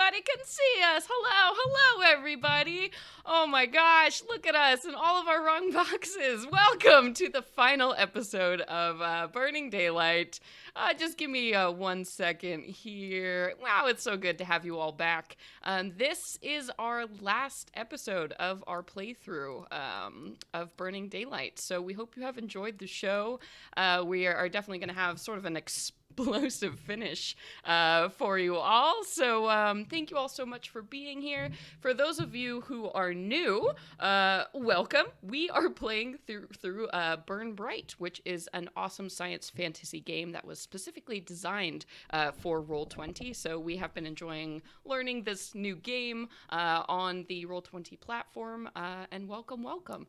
everybody can see us. Hello, everybody. Oh my gosh, look at us and all of our wrong boxes. Welcome to the final episode of Burning Daylight. Just give me 1 second here. Wow, it's so good to have you all back. This is our last episode of our playthrough of Burning Daylight. So we hope you have enjoyed the show. We are definitely going to have sort of an explosive finish for you all. So thank you all so much for being here. For those of you who are new, welcome. We are playing through Burn Bryte, which is an awesome science fantasy game that was specifically designed for Roll20. So we have been enjoying learning this new game on the Roll20 platform, and welcome.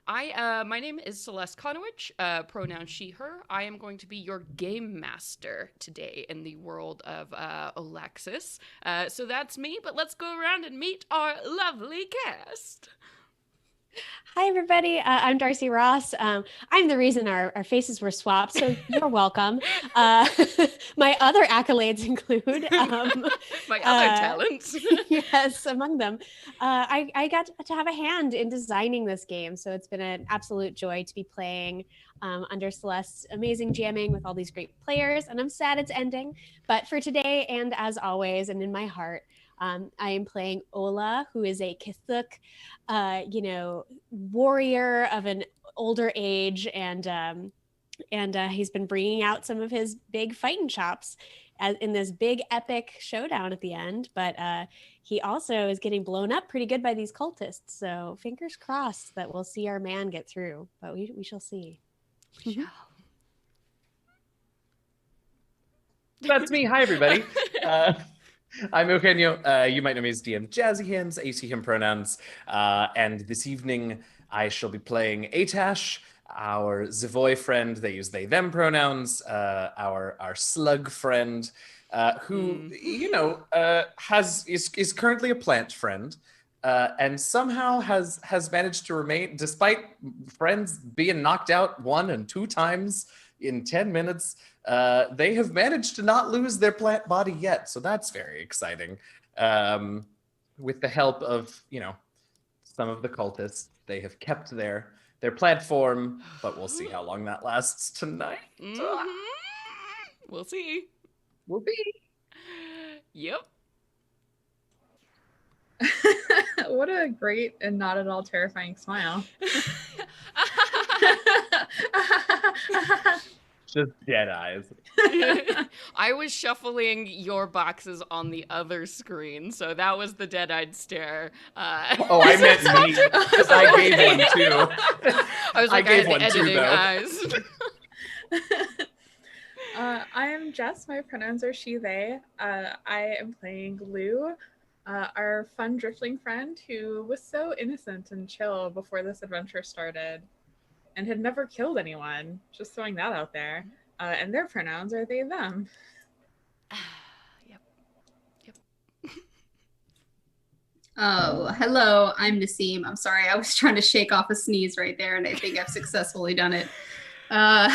My name is Celeste Conowich, pronoun she, her. I am going to be your game master today in the world of Olaxis. So that's me, but let's go around and meet our lovely cast. Hi, everybody. I'm Darcy Ross. I'm the reason our faces were swapped, so you're welcome. My other accolades include... My other talents. Yes, among them. I got to have a hand in designing this game, so it's been an absolute joy to be playing under Celeste's amazing jamming with all these great players, and I'm sad it's ending. But for today, and as always, and in my heart, I am playing Ola, who is a Kithuk, warrior of an older age, and he's been bringing out some of his big fighting chops in this big epic showdown at the end. But he also is getting blown up pretty good by these cultists. So fingers crossed that we'll see our man get through. But we shall see. That's me. Hi, everybody. I'm Eugenio. You might know me as DM Jazzy Hands, AC him pronouns. And this evening, I shall be playing Atash, our Zavoy friend. They use they, them pronouns. Our slug friend, who, is currently a plant friend. And somehow has managed to remain, despite friends being knocked out 1 and 2 times in 10 minutes, they have managed to not lose their plant body yet. So that's very exciting. With the help of, some of the cultists, they have kept their plant form, but we'll see how long that lasts tonight. Mm-hmm. We'll see. We'll be. Yep. What a great and not at all terrifying smile. Just dead eyes. I was shuffling your boxes on the other screen, so that was the dead-eyed stare. Oh, I meant me, because I gave one too. I was like, I had the editing eyes. I am Jess. My pronouns are she, they. I am playing Lou, our fun driftling friend who was so innocent and chill before this adventure started and had never killed anyone. Just throwing that out there. And their pronouns are they, them. Yep. Oh, hello, I'm Naseem. I'm sorry, I was trying to shake off a sneeze right there, and I think I've successfully done it. Yeah,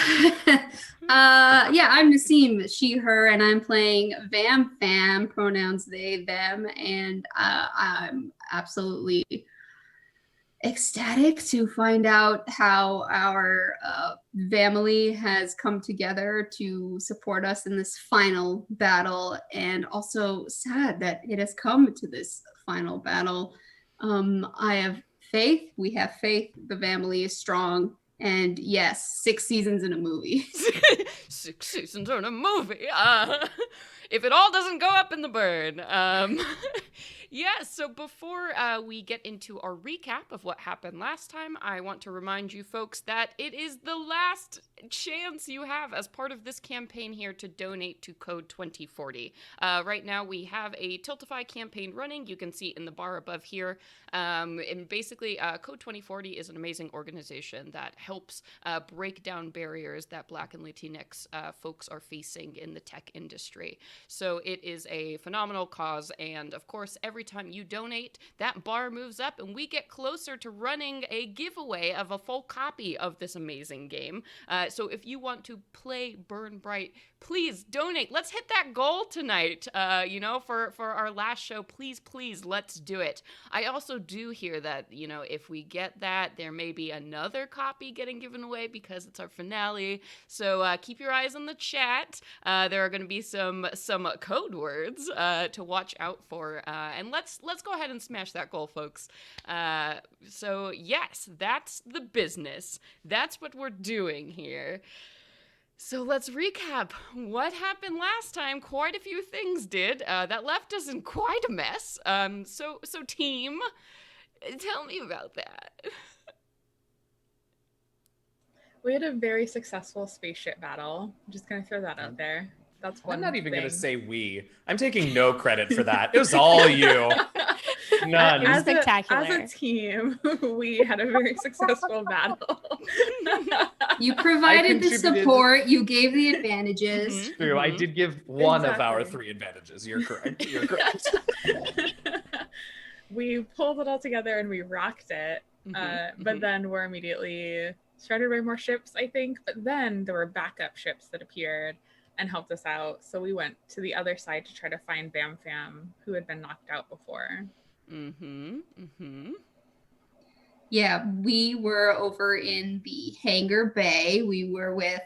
I'm Naseem, she, her, and I'm playing Vam Fam, pronouns they, them, and I'm absolutely ecstatic to find out how our family has come together to support us in this final battle, and also sad that it has come to this final battle. I have faith, we have faith, the family is strong, and yes, 6 seasons in a movie. 6 seasons in a movie. If it all doesn't go up in the burn. Yeah, so before we get into our recap of what happened last time, I want to remind you folks that it is the last chance you have as part of this campaign here to donate to Code 2040. Right now we have a Tiltify campaign running. You can see it in the bar above here. And basically, Code 2040 is an amazing organization that helps break down barriers that Black and Latinx folks are facing in the tech industry. So it is a phenomenal cause, and of course, every time you donate, that bar moves up and we get closer to running a giveaway of a full copy of this amazing game. So if you want to play Burn Bryte please donate. Let's hit that goal tonight. For our last show, please, let's do it. I also do hear that, if we get that, there may be another copy getting given away because it's our finale. So keep your eyes on the chat. There are going to be some code words to watch out for. And let's go ahead and smash that goal, folks. So yes, that's the business. That's what we're doing here. So let's recap what happened last time. Quite a few things did. That left us in quite a mess. So team, tell me about that. We had a very successful spaceship battle. I'm just gonna throw that out there. That's one. I'm not even thing. gonna say we. I'm taking no credit for that. It was all you. None. It was As spectacular. a team, we had a very successful battle. You provided the contributed- support. You gave the advantages. True. I did give one of our Exactly. 3 advantages. You're correct. You're correct. We pulled it all together and we rocked it. But then we're immediately started by more ships, I think. But then there were backup ships that appeared and helped us out. So we went to the other side to try to find Bam Fam, who had been knocked out before. Yeah, we were over in the hangar bay. We were with,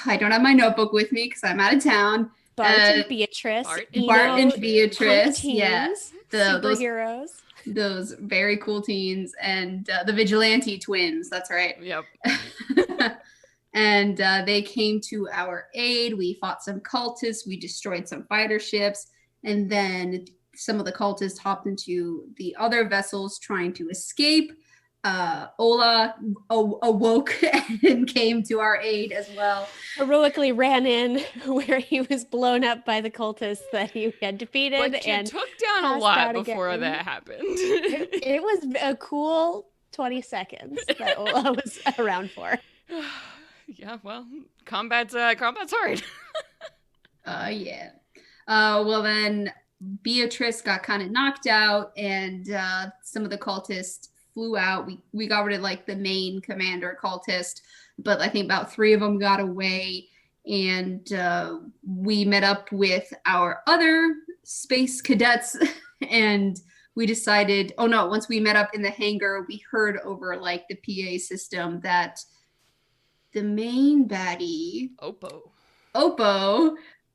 I don't have my notebook with me because I'm out of town. Bart and Beatrice. Bart and Beatrice, punk yes. teens, Those superheroes. very cool teens and the vigilante twins. That's right. Yep. And they came to our aid. We fought some cultists. We destroyed some fighter ships. And then some of the cultists hopped into the other vessels trying to escape. Ola awoke and came to our aid as well. Heroically ran in where he was blown up by the cultists that he had defeated. But you and took down a passed lot out before again. that happened. it was a cool 20 seconds that Ola was around for. Yeah, well, combat's hard. Yeah. Well, then Beatrice got kind of knocked out, and some of the cultists flew out. We got rid of like the main commander cultist, but I think about 3 of them got away, and we met up with our other space cadets, and we decided. Oh no! Once we met up in the hangar, we heard over like the PA system that the main baddie, Oppo,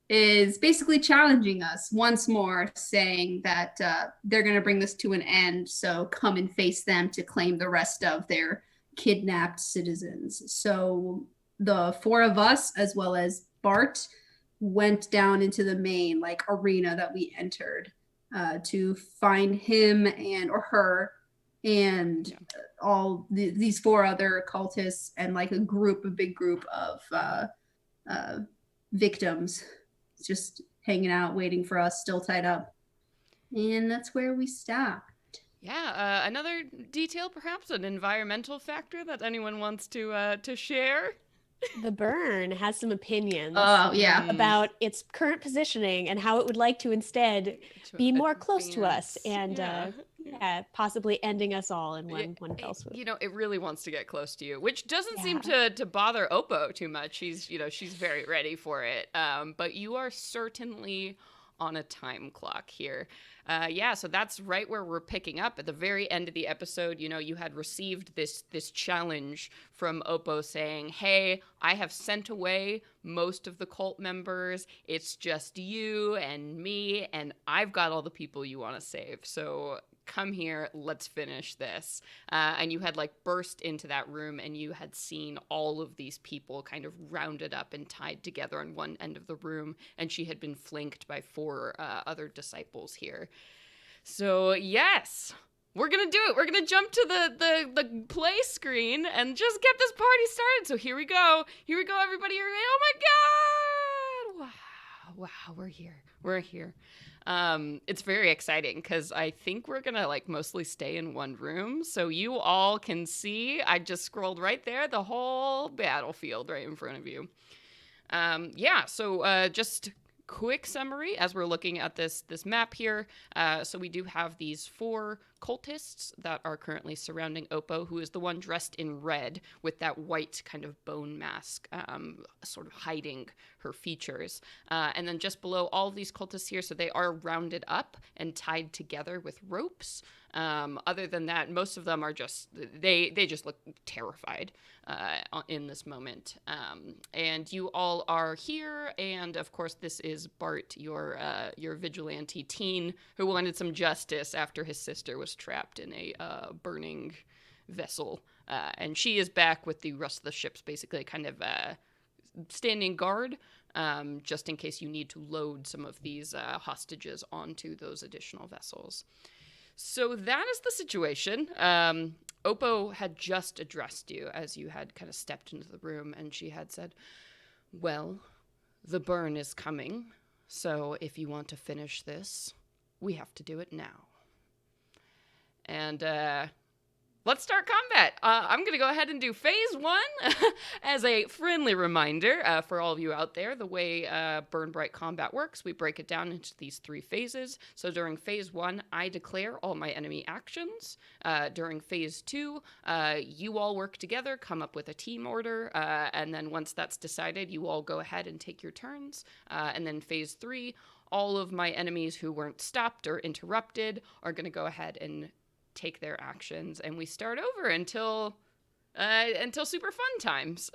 is basically challenging us once more, saying that they're going to bring this to an end. So come and face them to claim the rest of their kidnapped citizens. So the 4 of us, as well as Bart, went down into the main like arena that we entered to find him or her and all these 4 other cultists and like a big group of victims just hanging out waiting for us, still tied up. And that's where we stopped. Yeah, another detail, perhaps an environmental factor that anyone wants to share. The Burn has some opinions Oh yeah. about its current positioning and how it would like to instead be more close to us and possibly ending us all in one fell swoop. It really wants to get close to you, which doesn't seem to bother Oppo too much. She's very ready for it. But you are certainly on a time clock here. So that's right where we're picking up. At the very end of the episode, you had received this challenge from Oppo saying, hey, I have sent away most of the cult members. It's just you and me, and I've got all the people you want to save. So come here, let's finish this. And you had like burst into that room and you had seen all of these people kind of rounded up and tied together on one end of the room. And she had been flanked by 4 other disciples here. So yes, we're going to do it. We're going to jump to the play screen and just get this party started. So here we go. Here we go, everybody. Oh my God. Wow, we're here. We're here. It's very exciting because I think we're gonna like mostly stay in one room so you all can see. I just scrolled right there, the whole battlefield right in front of you. So just quick summary as we're looking at this map here. So we do have these 4 cultists that are currently surrounding Oppo, who is the one dressed in red with that white kind of bone mask, sort of hiding her features. And then just below all of these cultists here, so they are rounded up and tied together with ropes. Other than that, most of them are just, they just look terrified in this moment. And you all are here, and of course this is Bart, your vigilante teen who wanted some justice after his sister was trapped in a burning vessel. And she is back with the rest of the ships, basically kind of standing guard, just in case you need to load some of these hostages onto those additional vessels. So that is the situation. Oppo had just addressed you as you had kind of stepped into the room, and she had said, well, the burn is coming, so if you want to finish this, we have to do it now. And let's start combat. I'm going to go ahead and do phase 1 as a friendly reminder for all of you out there. The way Burn Bryte combat works, we break it down into these 3 phases. So during phase 1, I declare all my enemy actions. During phase 2, you all work together, come up with a team order, and then once that's decided, you all go ahead and take your turns. And then phase 3, all of my enemies who weren't stopped or interrupted are going to go ahead and take their actions, and we start over until super fun times.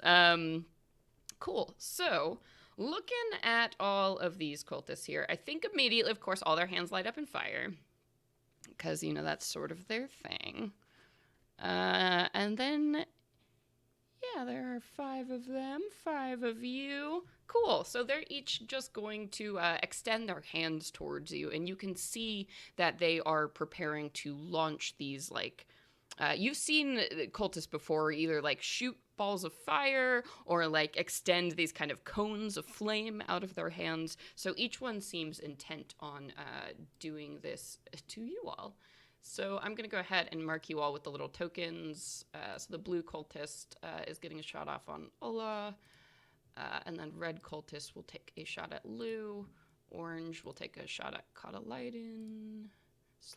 Cool. So looking at all of these cultists here, I think immediately, of course, all their hands light up in fire because, you know, that's sort of their thing. And then, yeah, there are 5 of them, 5 of you. Cool. So they're each just going to extend their hands towards you, and you can see that they are preparing to launch these, like, you've seen cultists before either, like, shoot balls of fire or, like, extend these kind of cones of flame out of their hands. So each one seems intent on doing this to you all. So I'm going to go ahead and mark you all with the little tokens. So the blue cultist is getting a shot off on Ola. And then red cultist will take a shot at Lou. Orange will take a shot at Katalaiden /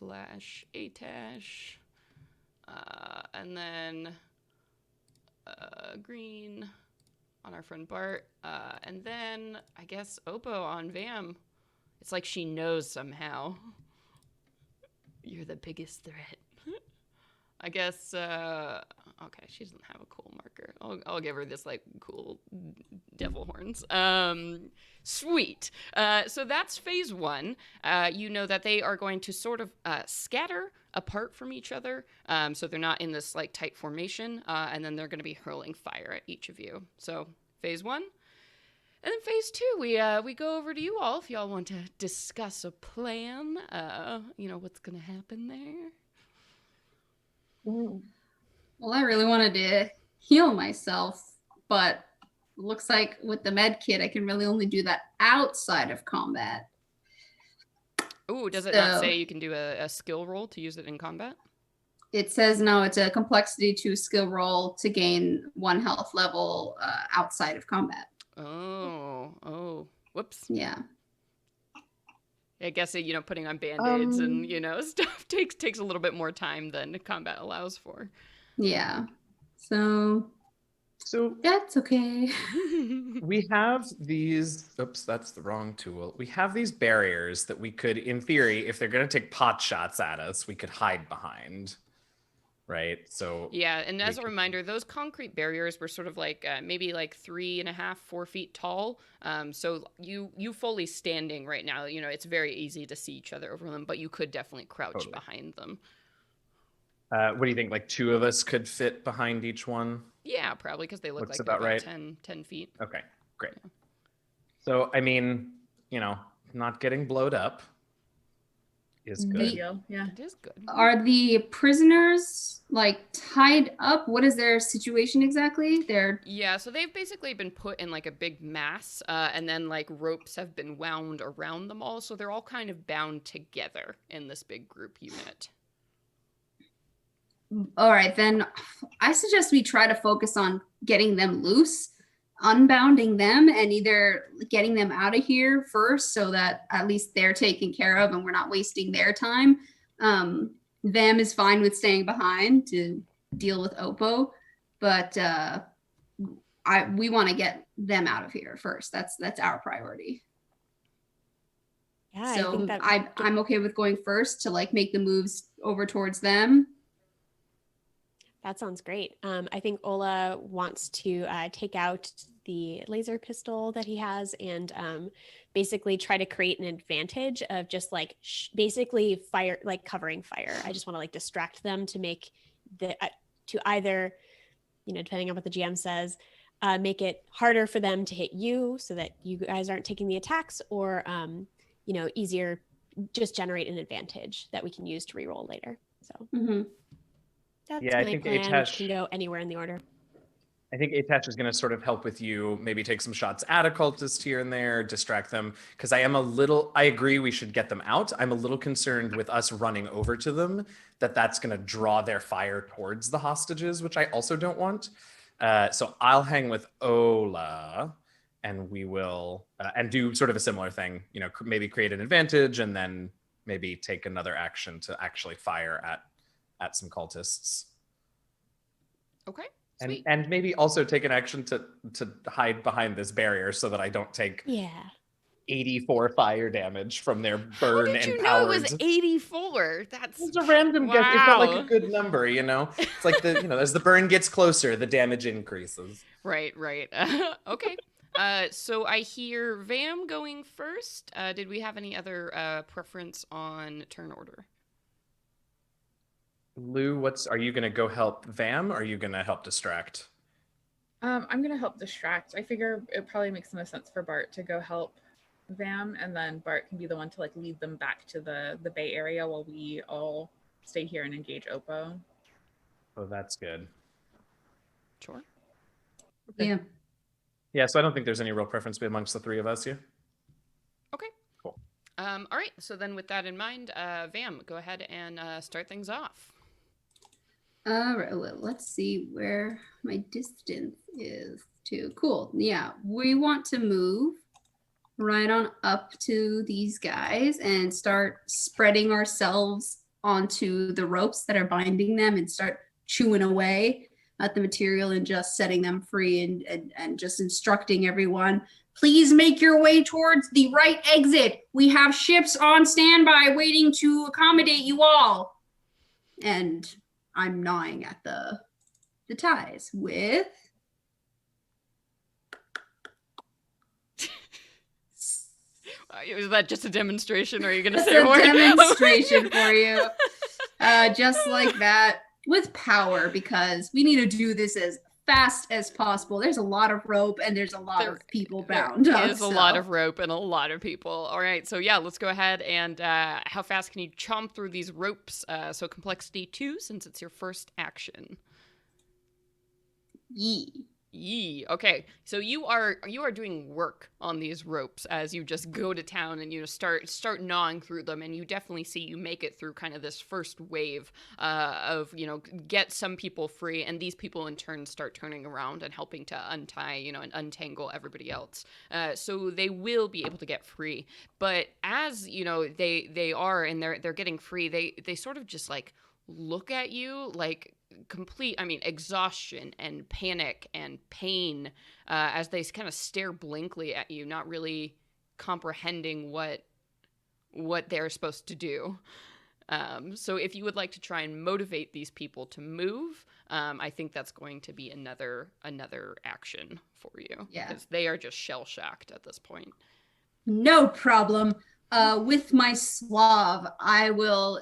Atash. And then green on our friend Bart. And then I guess Oppo on Vam. It's like she knows somehow. You're the biggest threat. I guess, okay, she doesn't have a cool marker. I'll give her this, like, cool devil horns. Sweet. So that's phase 1. You know that they are going to sort of scatter apart from each other, so they're not in this, like, tight formation, and then they're going to be hurling fire at each of you. So phase 1. And then phase 2, we go over to you all if y'all want to discuss a plan, you know, what's going to happen there. Well, I really wanted to heal myself, but looks like with the med kit, I can really only do that outside of combat. Ooh, does it not say you can do a skill roll to use it in combat? It says no, it's a complexity 2 skill roll to gain 1 health level outside of combat. Oh, whoops. Yeah. I guess, you know, putting on band-aids and, you know, stuff takes a little bit more time than combat allows for. Yeah. So that's okay. We have these, oops, that's the wrong tool. We have these barriers that we could, in theory, if they're going to take pot shots at us, we could hide behind. Right. So yeah, and as a reminder, those concrete barriers were sort of like maybe like 3.5, 4 feet tall. So you fully standing right now, you know, it's very easy to see each other over them, but you could definitely crouch behind them. What do you think? Like 2 of us could fit behind each one? Yeah, probably, because they look Looks like about they're about right. 10 feet. Okay, great. Yeah. So I mean, you know, not getting blowed up is good. Yeah. It is good. Are the prisoners, like, tied up? What is their situation exactly? Yeah, so they've basically been put in, like, a big mass, and then, like, ropes have been wound around them all, so they're all kind of bound together in this big group unit. All right, then I suggest we try to focus on getting them loose. unbounding them and either getting them out of here first so that at least they're taken care of and we're not wasting their time. Them is fine with staying behind to deal with Oppo, but we want to get them out of here first. That's our priority. Yeah, So I think that I'm okay with going first to like make the moves over towards them. that sounds great. I think Ola wants to take out the laser pistol that he has and basically try to create an advantage of just like basically fire, like covering fire. I just want to like distract them to make to either, depending on what the GM says, make it harder for them to hit you so that you guys aren't taking the attacks, or easier, just generate an advantage that we can use to reroll later. So that's Yeah, I my think plan. Atash Can go anywhere in the order. I think Atash is going to sort of help with you, maybe take some shots at a cultist here and there, distract them. Because I agree we should get them out. I'm a little concerned with us running over to them, that's going to draw their fire towards the hostages, which I also don't want. So I'll hang with Ola, and we will, and do sort of a similar thing, maybe create an advantage and then maybe take another action to actually fire at some cultists. Okay. And, Sweet. and maybe also take an action to hide behind this barrier so that I don't take 84 fire damage from their burn How did you empowered. know it was 84? That's It's a random guess. It felt like a wow. good number, It's like as the burn gets closer, the damage increases. Right. Okay. So I hear Vam going first. Did we have any other preference on turn order? Lou, are you gonna go help Vam, or are you gonna help distract? I'm gonna help distract. I figure it probably makes the most sense for Bart to go help Vam, and then Bart can be the one to like lead them back to the Bay Area while we all stay here and engage Oppo. Oh, that's good. Sure. Yeah. Yeah, so I don't think there's any real preference amongst the three of us here. Okay. Cool. All right. So then, with that in mind, Vam, go ahead and start things off. All right, well, let's see where my distance is to. Cool. Yeah, we want to move right on up to these guys and start spreading ourselves onto the ropes that are binding them and start chewing away at the material and just setting them free and just instructing everyone, please make your way towards the right exit. We have ships on standby waiting to accommodate you all. And I'm gnawing at the ties with Is that just a demonstration, or are you going to That's say a more? demonstration for you. Just like that, with power, because we need to do this as fast as possible. There's a lot of rope and there's a lot of people bound. There is a lot of rope and a lot of people. All right, so yeah, let's go ahead and how fast can you chomp through these ropes? So complexity 2, since it's your first action. Yee. Okay, so you are doing work on these ropes as you just go to town and start gnawing through them, and you definitely see you make it through kind of this first wave of get some people free, and these people in turn start turning around and helping to untie and untangle everybody else. So they will be able to get free, but as they are and they're getting free, they sort of just like look at you like complete exhaustion and panic and pain as they kind of stare blankly at you, not really comprehending what they're supposed to do. So if you would like to try and motivate these people to move, I think that's going to be another action for you. Yeah, because they are just shell-shocked at this point. No problem. With my Slav, I will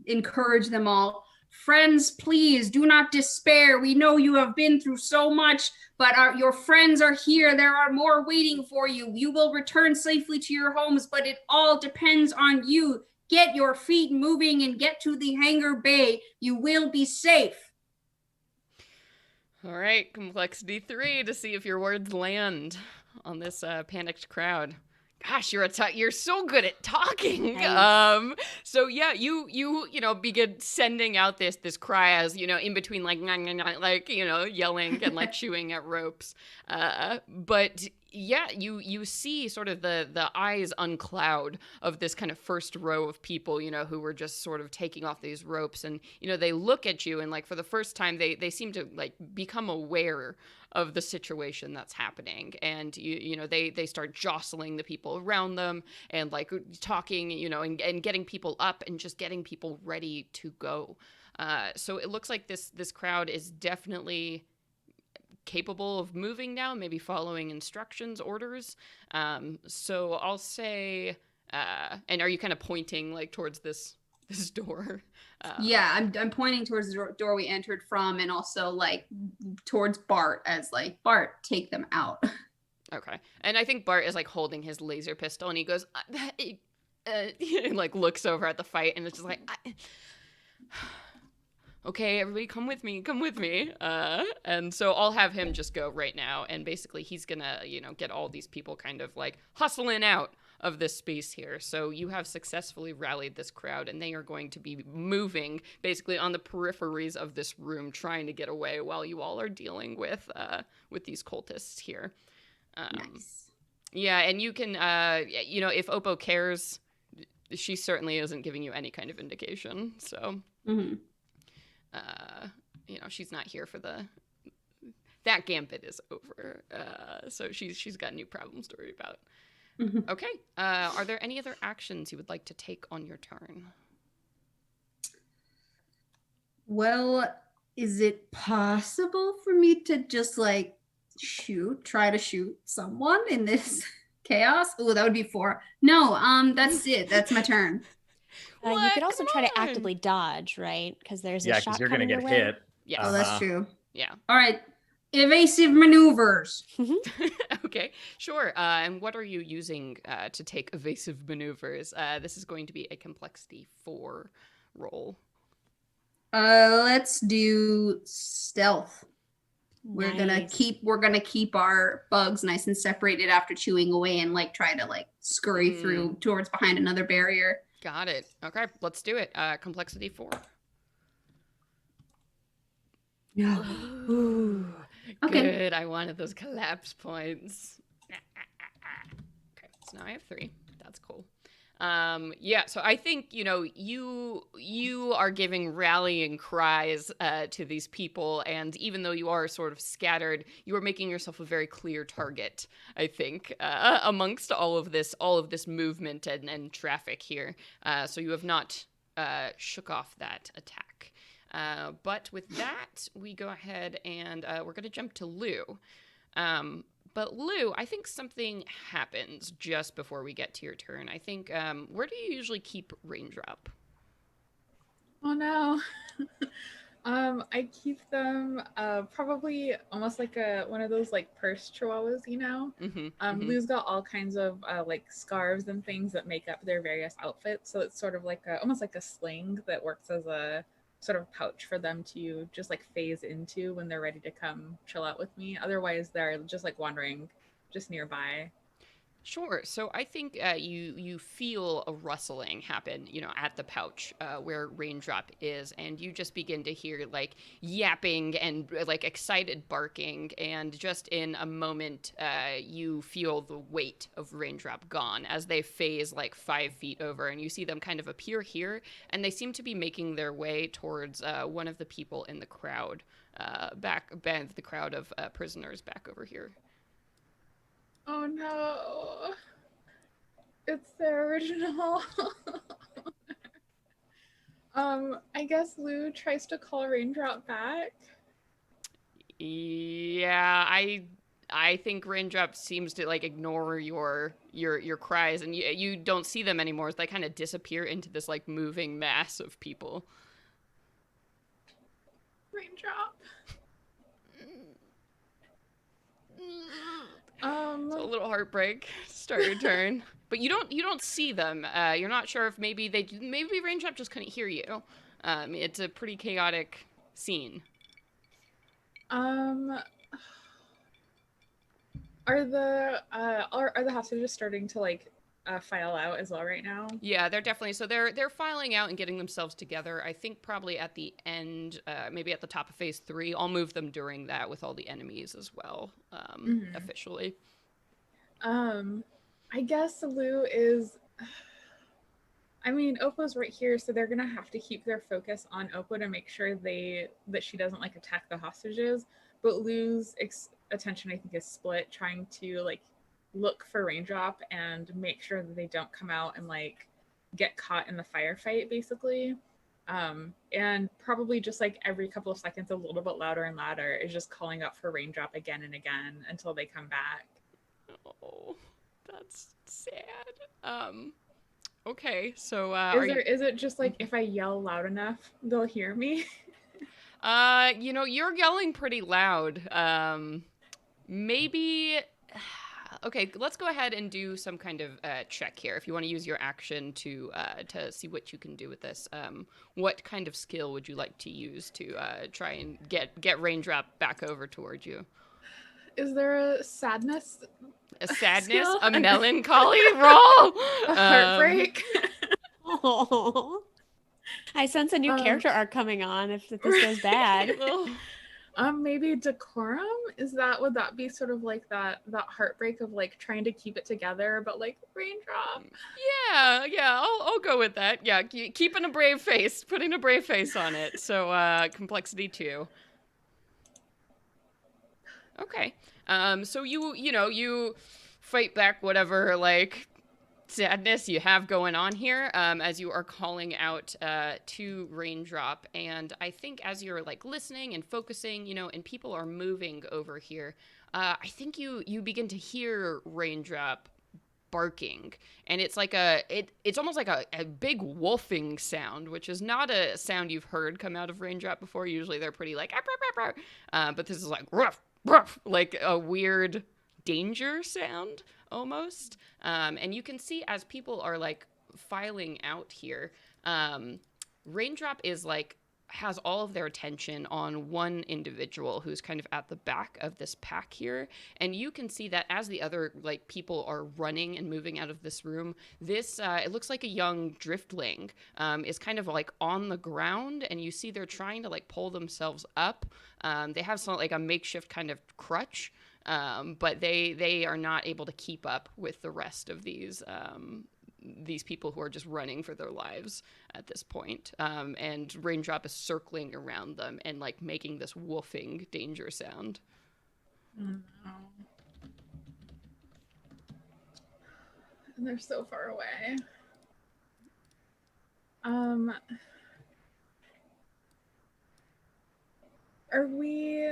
encourage them all. Friends, please do not despair. We know you have been through so much, but your friends are here. There are more waiting for you. You will return safely to your homes, but it all depends on you. Get your feet moving and get to the hangar bay. You will be safe. All right, complexity 3 to see if your words land on this panicked crowd. Gosh, you're so good at talking. Nice. So yeah, you know begin sending out this cry as in between like "Nyah, nyah, nyah," like yelling and like chewing at ropes. But yeah, you see sort of the eyes uncloud of this kind of first row of people who were just sort of taking off these ropes, and they look at you, and like for the first time they seem to like become aware of the situation that's happening, and they start jostling the people around them and like talking and getting people up and just getting people ready to go. So it looks like this crowd is definitely capable of moving now, maybe following instructions, orders. So I'll say and are you kind of pointing like towards this door? Yeah, I'm pointing towards the door we entered from, and also like towards Bart as like, Bart, take them out. Okay. And I think Bart is like holding his laser pistol, and he goes, and like looks over at the fight, and it's just like, okay, everybody come with me. And so I'll have him just go right now, and basically he's gonna, get all these people kind of like hustling out of this space here. So you have successfully rallied this crowd, and they are going to be moving basically on the peripheries of this room, trying to get away while you all are dealing with these cultists here. Nice. Yeah, and you can, if Oppo cares, she certainly isn't giving you any kind of indication. So, she's not here for that gambit is over. So she's got new problems to worry about. Okay. Are there any other actions you would like to take on your turn? Well, is it possible for me to just like try to shoot someone in this chaos? Oh, that would be 4. No, that's it. That's my turn. You could also Come try to on. actively dodge, right? Because there's a Yeah, shot because you're gonna coming your get way. hit. Yes. Oh, that's true. Yeah. All right. Evasive maneuvers. Okay, sure. And what are you using to take evasive maneuvers? This is going to be a complexity 4 roll. Let's do stealth. We're gonna Nice. keep our bugs nice and separated after chewing away, and like try to like scurry through towards behind another barrier. Got it. Okay, let's do it. Complexity 4. No. Ooh. Okay. Good. I wanted those collapse points. Okay, so now I have 3. That's cool. Yeah, so I think you are giving rallying cries to these people, and even though you are sort of scattered, you are making yourself a very clear target, I think, amongst all of this movement and traffic here. So you have not shook off that attack. But with that, we go ahead and we're going to jump to Lou. But Lou, I think something happens just before we get to your turn. I think, where do you usually keep Raindrop? Oh no. I keep them probably almost like one of those like purse chihuahuas, Lou's got all kinds of like scarves and things that make up their various outfits. So it's sort of like almost like a sling that works as a sort of pouch for them to just like phase into when they're ready to come chill out with me. Otherwise, they're just like wandering just nearby. Sure. So I think you feel a rustling happen, at the pouch where Raindrop is, and you just begin to hear like yapping and like excited barking, and just in a moment you feel the weight of Raindrop gone as they phase like 5 feet over, and you see them kind of appear here, and they seem to be making their way towards one of the people in the crowd, the crowd of prisoners back over here. Oh no. It's their original. I guess Lou tries to call Raindrop back. Yeah, I think Raindrop seems to like ignore your cries, and you don't see them anymore as they kind of disappear into this like moving mass of people. Raindrop. It's a little heartbreak to start your turn, but you don't see them. You're not sure if maybe Raindrop just couldn't hear you. It's a pretty chaotic scene. Are the hostages starting to like file out as well right now? Yeah, they're definitely, so they're filing out and getting themselves together. I think probably at the end, maybe at the top of phase 3. I'll move them during that with all the enemies as well, officially. I guess Lou is. I mean, Oppo's right here, so they're gonna have to keep their focus on Oppo to make sure that she doesn't like attack the hostages. But Lou's attention, I think, is split, trying to like look for Raindrop and make sure that they don't come out and like get caught in the firefight, basically. And probably just like every couple of seconds, a little bit louder and louder, is just calling out for Raindrop again and again until they come back. Oh, that's sad. Okay, so is it just like if I yell loud enough, they'll hear me? you're yelling pretty loud. Maybe. Okay, let's go ahead and do some kind of check here. If you want to use your action to see what you can do with this, what kind of skill would you like to use to try and get Raindrop back over towards you? Is there a sadness? A sadness, skill? a melancholy roll, A heartbreak? Oh, I sense a new character arc coming on if this goes bad. Maybe decorum? Would that be sort of like that heartbreak of like trying to keep it together, but like Raindrop? Yeah, I'll go with that. Yeah, keeping a brave face, putting a brave face on it. So complexity 2. Okay. So you fight back whatever like sadness you have going on here, as you are calling out to Raindrop. And I think as you're like listening and focusing, and people are moving over here, I think you begin to hear Raindrop barking, and it's like it's almost like a big wolfing sound, which is not a sound you've heard come out of Raindrop before. Usually they're pretty like but this is like ruff, ruff, like a weird danger sound almost. And you can see as people are like filing out here, Raindrop is like has all of their attention on one individual who's kind of at the back of this pack here. And you can see that as the other like people are running and moving out of this room, this it looks like a young driftling is kind of like on the ground, and you see they're trying to like pull themselves up. They have some like a makeshift kind of crutch, but they are not able to keep up with the rest of these people who are just running for their lives at this point. And Raindrop is circling around them and like making this woofing danger sound. And they're so far away. Are we...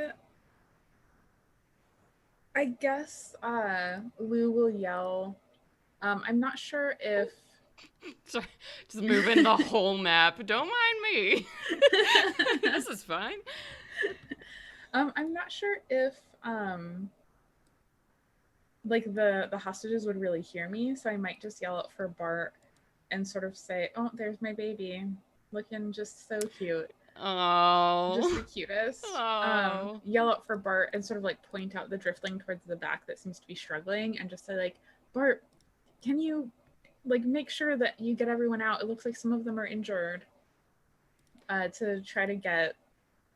I guess Lou will yell. I'm not sure if... Sorry, just moving the whole map. Don't mind me. This is fine. I'm not sure if like the hostages would really hear me, so I might just yell out for Bart and sort of say, "Oh, there's my baby, looking just so cute." Oh, just the cutest. Oh. Yell out for Bart and sort of like point out the driftling towards the back that seems to be struggling, and just say like, "Bart, can you like make sure that you get everyone out? It looks like some of them are injured." To try to get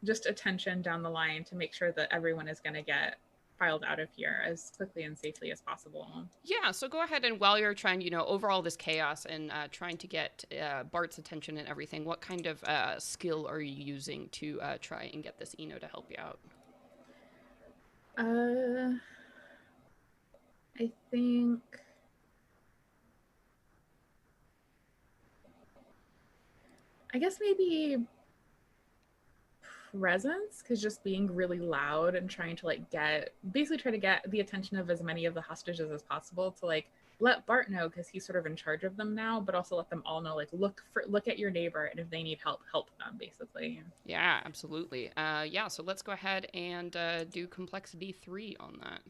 just attention down the line to make sure that everyone is going to get filed out of here as quickly and safely as possible. Yeah, so go ahead, and while you're trying, over all this chaos and trying to get Bart's attention and everything, what kind of skill are you using to try and get this Eno to help you out? I think... I guess maybe presence, because just being really loud and trying to like try to get the attention of as many of the hostages as possible to like let Bart know, because he's sort of in charge of them now, but also let them all know like look at your neighbor, and if they need help them, basically. Yeah, absolutely. Yeah, so let's go ahead and do complexity 3 on that.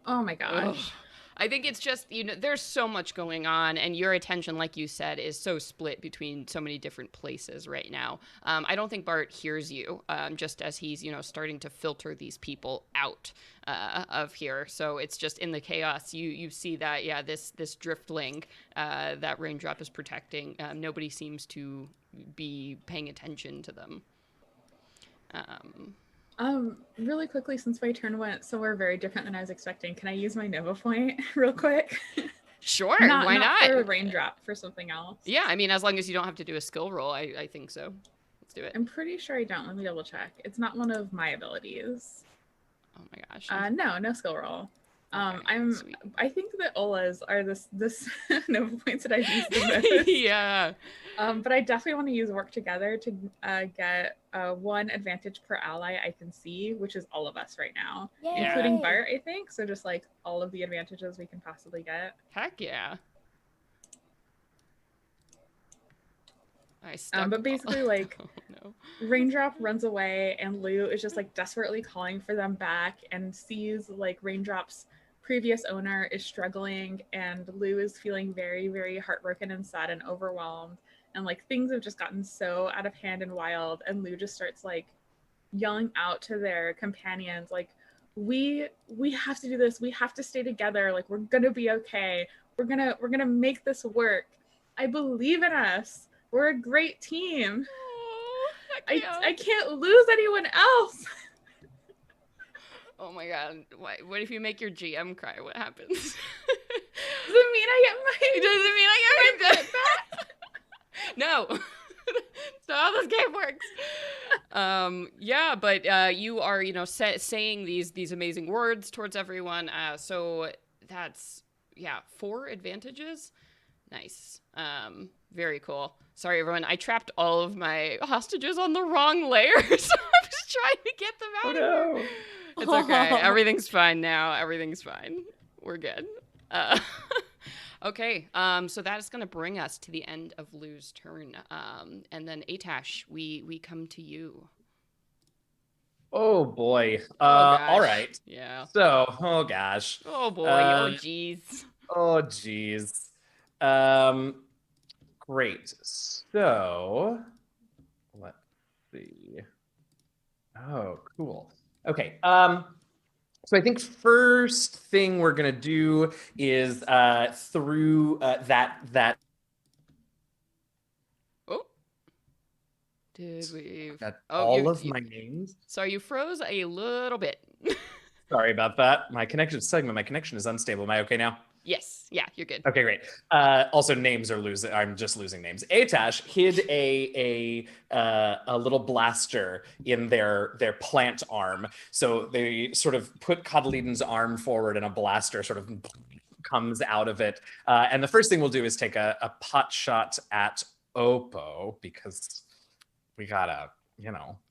Oh my gosh. I think it's just, there's so much going on, and your attention, like you said, is so split between so many different places right now. I don't think Bart hears you, just as he's, starting to filter these people out of here. So it's just in the chaos. You see that, yeah, this driftling that Raindrop is protecting, nobody seems to be paying attention to them. Really quickly, since my turn went somewhere very different than I was expecting, can I use my Nova point real quick? Sure, not why not? For a Raindrop, for something else. Yeah, I mean, as long as you don't have to do a skill roll, I think so. Let's do it. I'm pretty sure I don't. Let me double check. It's not one of my abilities. Oh my gosh. No skill roll. Okay, sweet. I think that Olas are this Nova points that I've used the most. Yeah. But I definitely want to use work together to get one advantage per ally I can see, which is all of us right now, including Bart, I think. So just like all of the advantages we can possibly get. Heck yeah. But basically, like, oh, no. Raindrop runs away, and Lou is just like desperately calling for them back, and sees like Raindrop's previous owner is struggling, and Lou is feeling very, very heartbroken and sad and overwhelmed, and like things have just gotten so out of hand and wild, and Lou just starts like yelling out to their companions, like, we have to do this, we have to stay together, like, we're gonna be okay, we're gonna make this work, I believe in us, we're a great team. Oh, I can't lose anyone else. Oh my god. What if you make your GM cry? What happens? Does it mean I get my... Does it mean I get my bit back? No. That's not how this game works. Yeah, but you are, saying these amazing words towards everyone. So that's, 4 advantages. Nice. Very cool. Sorry, everyone. I trapped all of my hostages on the wrong layer, so I was trying to get them out of here. It's okay. Everything's fine now. Everything's fine. We're good. Okay. So that is going to bring us to the end of Lou's turn. And then Atash, we come to you. Oh boy. Gosh. All right. Yeah. So, oh gosh. Oh boy. Oh geez. Oh geez. Great. So, let's see. Oh, cool. Okay. So I think first thing we're gonna do is through that. Oh. Did we? All of my names. Sorry, you froze a little bit. Sorry about that. My connection is unstable. Am I okay now? Yes. Yeah, you're good. Okay, great. Also, names are losing. I'm just losing names. Atash hid a little blaster in their plant arm. So they sort of put Cotyledon's arm forward, and a blaster sort of comes out of it. And the first thing we'll do is take a pot shot at Oppo, because we gotta,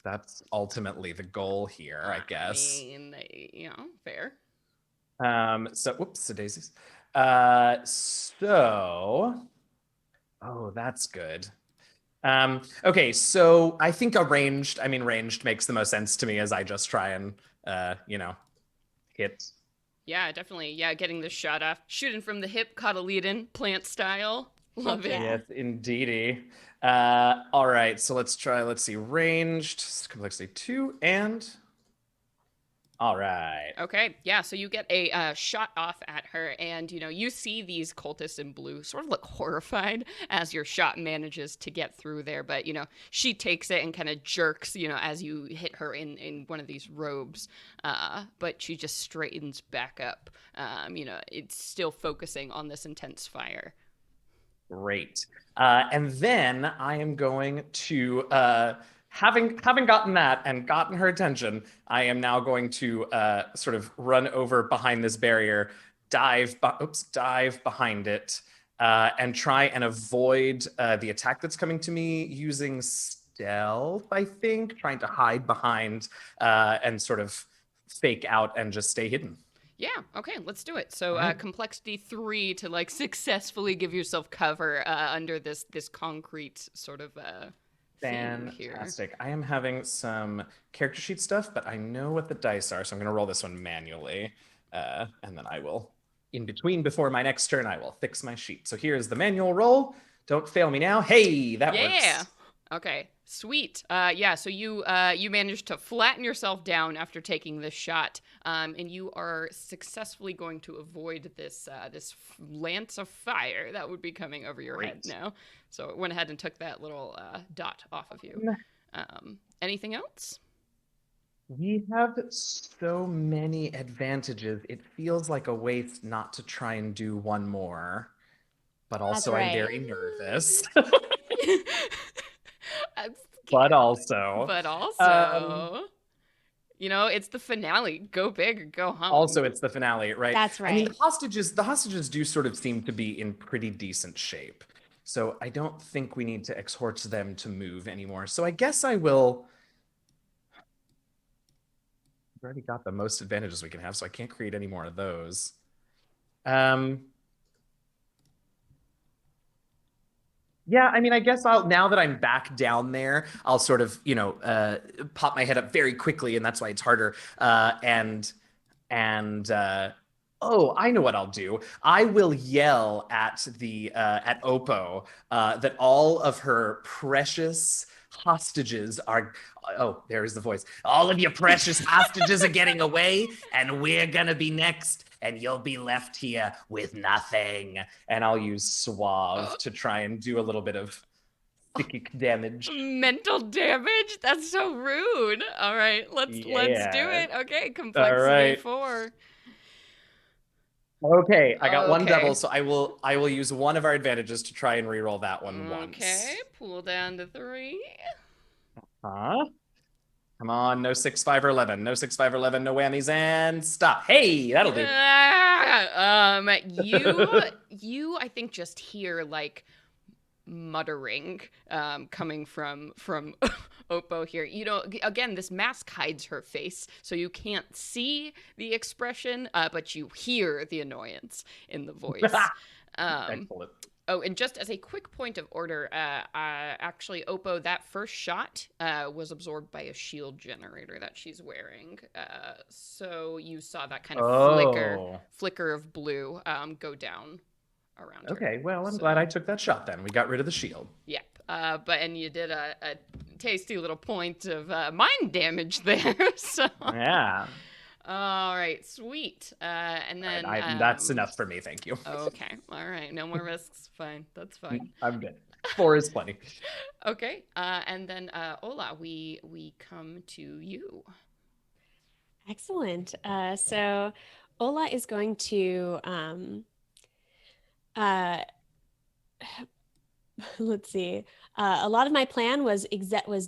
that's ultimately the goal here, I guess. I mean, fair. So, whoops, the daisies. Oh, that's good. Okay, so I think ranged makes the most sense to me, as I just try and, hit. Yeah, definitely. Yeah, getting the shot off. Shooting from the hip, Cotyledon, plant style. Love it. Yes, indeedy. All right, so let's see. Ranged, complexity 2, and... All right. Okay, yeah, so you get a shot off at her, and, you see these cultists in blue sort of look horrified as your shot manages to get through there, but, she takes it and kind of jerks, as you hit her in one of these robes, but she just straightens back up. It's still focusing on this intense fire. Great. And then I am going to... Having gotten that and gotten her attention, I am now going to sort of run over behind this barrier, dive behind it, and try and avoid the attack that's coming to me using stealth, I think, trying to hide behind and sort of fake out and just stay hidden. Yeah, okay, let's do it. So complexity 3 to successfully give yourself cover under this concrete sort of Fantastic. Here. I am having some character sheet stuff, but I know what the dice are, so I'm going to roll this one manually, and then I will in between, before my next turn, I will fix my sheet. So here's the manual roll. Don't fail me now. Hey, that works. Okay, sweet. Yeah, so you managed to flatten yourself down after taking this shot, and you are successfully going to avoid this lance of fire that would be coming over your head now. So it went ahead and took that little dot off of you. Anything else? We have so many advantages. It feels like a waste not to try and do one more. But also, right. I'm very nervous. I'm But scared. also, you know, it's the finale. Go big or go home. Also, it's the finale, right? That's right. I mean, the hostages do sort of seem to be in pretty decent shape. So I don't think we need to exhort them to move anymore. So I guess I will. We've already got the most advantages we can have, so I can't create any more of those. Yeah, I mean, I guess now that I'm back down there, I'll sort of, pop my head up very quickly, and that's why it's harder. Oh, I know what I'll do. I will yell at at Oppo that all of her precious hostages are. Oh, there's the voice. All of your precious hostages are getting away, and we're gonna be next, and you'll be left here with nothing. And I'll use Suave to try and do a little bit of psychic damage. Mental damage? That's so rude. All right, let's do it. Okay, complexity 4. Okay, I got one double, so I will use one of our advantages to try and reroll that one once. Okay, pull down to 3. Come on, no 6, 5, or 11. No 6, 5, or 11, no whammies, and stop. Hey, that'll do. You I think just hear like muttering coming from Oppo here. You know, again, this mask hides her face, so you can't see the expression, but you hear the annoyance in the voice. Excellent. Oh, and just as a quick point of order, actually, Oppo, that first shot was absorbed by a shield generator that she's wearing. So you saw that kind of flicker of blue go down around her. Okay, well, I'm glad I took that shot then. We got rid of the shield. Yep. And you did a tasty little point of mind damage there. So yeah. All right, sweet. And then that's enough for me, thank you. Okay, all right, no more risks. Fine, that's fine. I'm good. 4 is plenty. Okay, and then Ola, we come to you. Excellent. So Ola is going to let's see. A lot of my plan was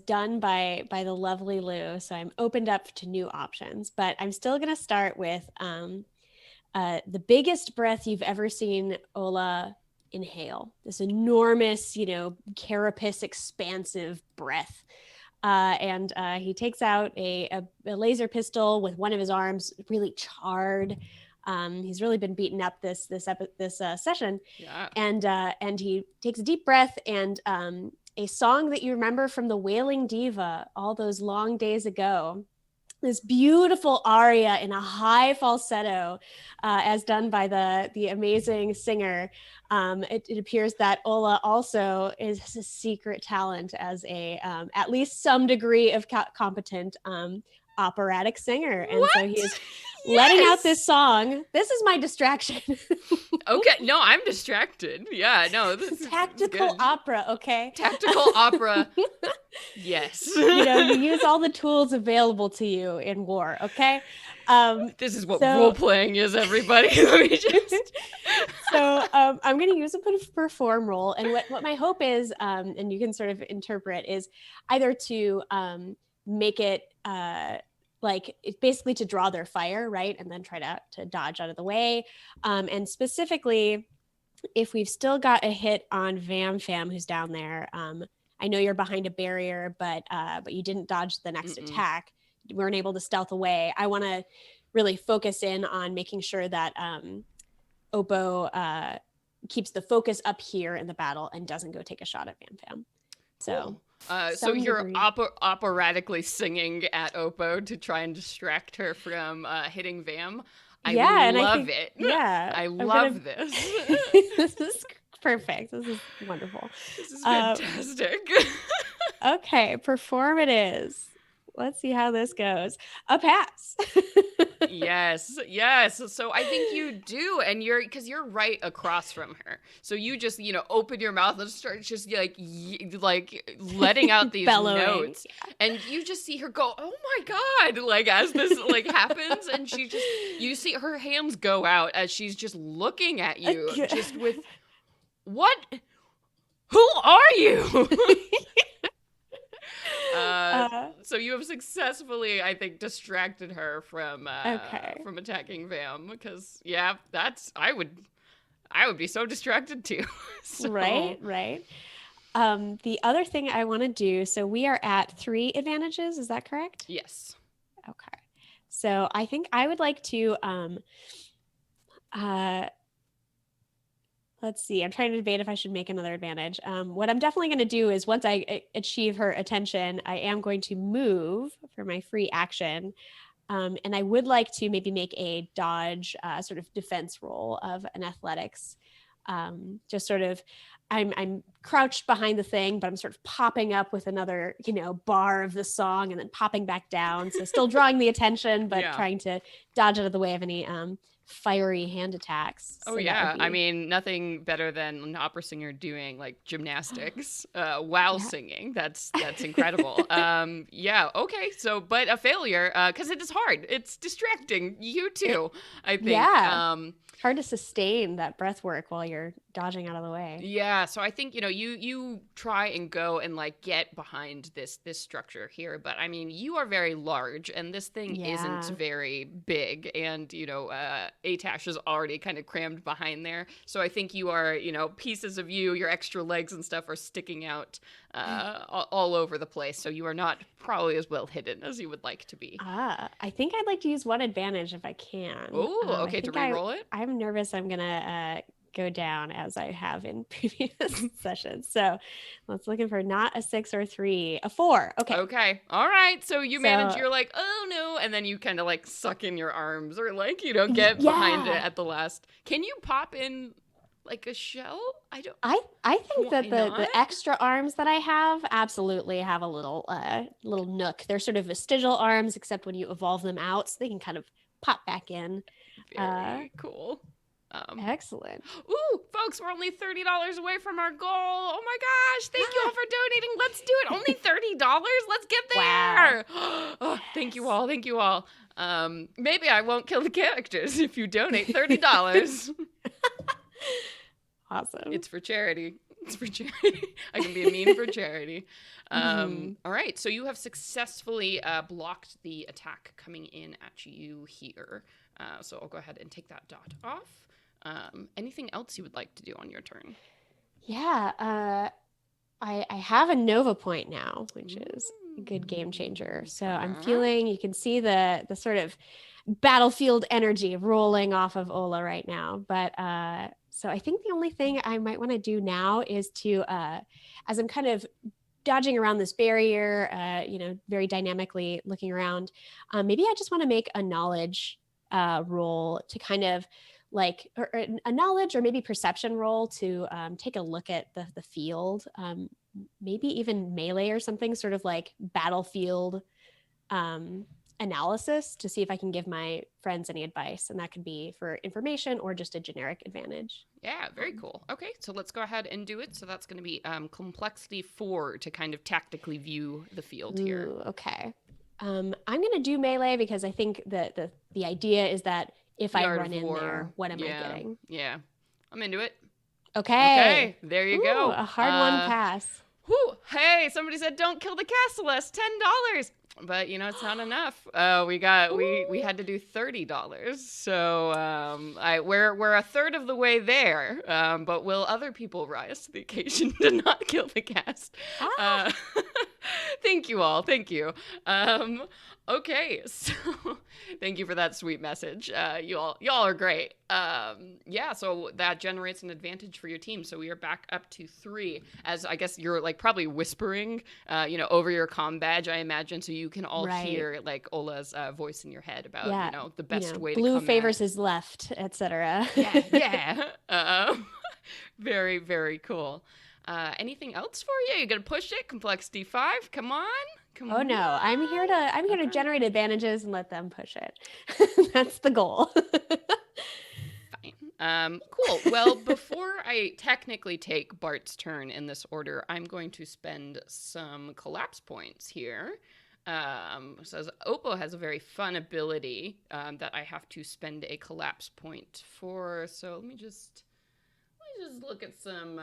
done by the lovely Lou, so I'm opened up to new options. But I'm still going to start with the biggest breath you've ever seen Ola inhale. This enormous, carapace, expansive breath. And he takes out a laser pistol with one of his arms really charred. He's really been beaten up this session. Yeah. And he takes a deep breath, and a song that you remember from the Wailing Diva all those long days ago, this beautiful aria in a high falsetto, as done by the amazing singer. It appears that Ola also is a secret talent as a at least some degree of competent operatic singer, and so he is letting out this song. This is my distraction. Okay, no, I'm distracted. Yeah, no, this is tactical opera. Okay, tactical opera. Yes, you use all the tools available to you in war. Okay, this is what role playing is, everybody. Let me just. So I'm going to use a bit of perform role, and what my hope is, and you can sort of interpret, is either to make it like it's basically to draw their fire, right? And then try to dodge out of the way. And specifically, if we've still got a hit on Vam Fam, who's down there, I know you're behind a barrier, but you didn't dodge the next attack. We weren't able to stealth away. I want to really focus in on making sure that Oppo keeps the focus up here in the battle and doesn't go take a shot at Vam Fam. So. So you're operatically singing at Oppo to try and distract her from hitting Vam. I and I love think, it. yeah, I I'm love gonna- this. This is perfect. This is wonderful. This is Um, fantastic. Okay, perform it is. Let's see how this goes. A pass. Yes, yes. So I think you do, and because you're right across from her. So you just, open your mouth and start just like letting out these Bellowing. notes, and you just see her go, "Oh my God!" Like as this like happens, and you see her hands go out as she's just looking at you, just with what? Who are you? So you have successfully, I think, distracted her from from attacking Vam, because I would be so distracted too. So, Right. The other thing I want to do, so we are at 3 advantages, is that correct? yes. Okay. So I think I would like to let's see. I'm trying to debate if I should make another advantage. What I'm definitely going to do is once I achieve her attention, I am going to move for my free action. And I would like to maybe make a dodge sort of defense roll of an athletics. Just sort of, I'm crouched behind the thing, but I'm sort of popping up with another, bar of the song and then popping back down. So still drawing the attention, but trying to dodge out of the way of any fiery hand attacks. Oh So yeah, I mean, nothing better than an opera singer doing like gymnastics while singing. That's incredible. Okay. So, but a failure because it is hard. It's distracting. You too, I think. Yeah. Hard to sustain that breath work while you're dodging out of the way. Yeah, so I think you try and go and like get behind this structure here, but I mean you are very large and this thing isn't very big, and Atash is already kind of crammed behind there. So I think you are pieces of your extra legs and stuff are sticking out all over the place. So you are not probably as well hidden as you would like to be. I think I'd like to use one advantage if I can. Oh, okay, to re-roll it. I'm nervous I'm gonna go down as I have in previous sessions. So let's looking for not a 6 or 3, a 4. Okay. All right. So you manage, you're like, oh no. And then you kind of like suck in your arms or like, get behind it at the last. Can you pop in like a shell? I think that the extra arms that I have absolutely have a little nook. They're sort of vestigial arms, except when you evolve them out, so they can kind of pop back in. Very cool. Excellent. Ooh, folks, we're only $30 away from our goal. Oh my gosh, thank you all for donating. Let's do it. Only $30. Let's get there. Wow. Oh, thank you all. Thank you all. Maybe I won't kill the characters if you donate $30. Awesome. It's for charity. I can be a meme for charity. All right. So you have successfully blocked the attack coming in at you here. So I'll go ahead and take that dot off. Anything else you would like to do on your turn? Yeah. I have a Nova point now, which is a good game changer. So I'm feeling, you can see the sort of battlefield energy rolling off of Ola right now. But so I think the only thing I might want to do now is to, as I'm kind of dodging around this barrier, very dynamically looking around, maybe I just want to make a knowledge roll to kind of like, or a knowledge or maybe perception roll to take a look at the field, maybe even melee or something, sort of like battlefield analysis, to see if I can give my friends any advice. And that could be for information or just a generic advantage. Yeah, very cool. Okay, so let's go ahead and do it. So that's going to be complexity 4 to kind of tactically view the field here. Okay. I'm going to do melee because I think that the idea is that if I run in there, what am I getting? Yeah, I'm into it. Okay, there you go. A hard-won pass. Whew. Hey, somebody said don't kill the Castellus, $10. But it's not enough. We had to do $30. So we're a third of the way there. But will other people rise to the occasion to not kill the cast? Thank you all. Thank you. Okay, so thank you for that sweet message. Y'all are great. Yeah, so that generates an advantage for your team. So we are back up to 3. As I guess you're like probably whispering, over your comm badge, I imagine, so you can all Right. hear like Ola's voice in your head about the best way blue to come favors at. his left, etc. Yeah. Very, very cool. Anything else for you? You gonna push it? Complexity 5? Come on. Oh no, I'm here to Okay. generate advantages and let them push it. That's the goal. Fine. Cool. Well, before I technically take Bart's turn in this order, I'm going to spend some collapse points here. Says Oppo has a very fun ability that I have to spend a collapse point for. So let me just look at some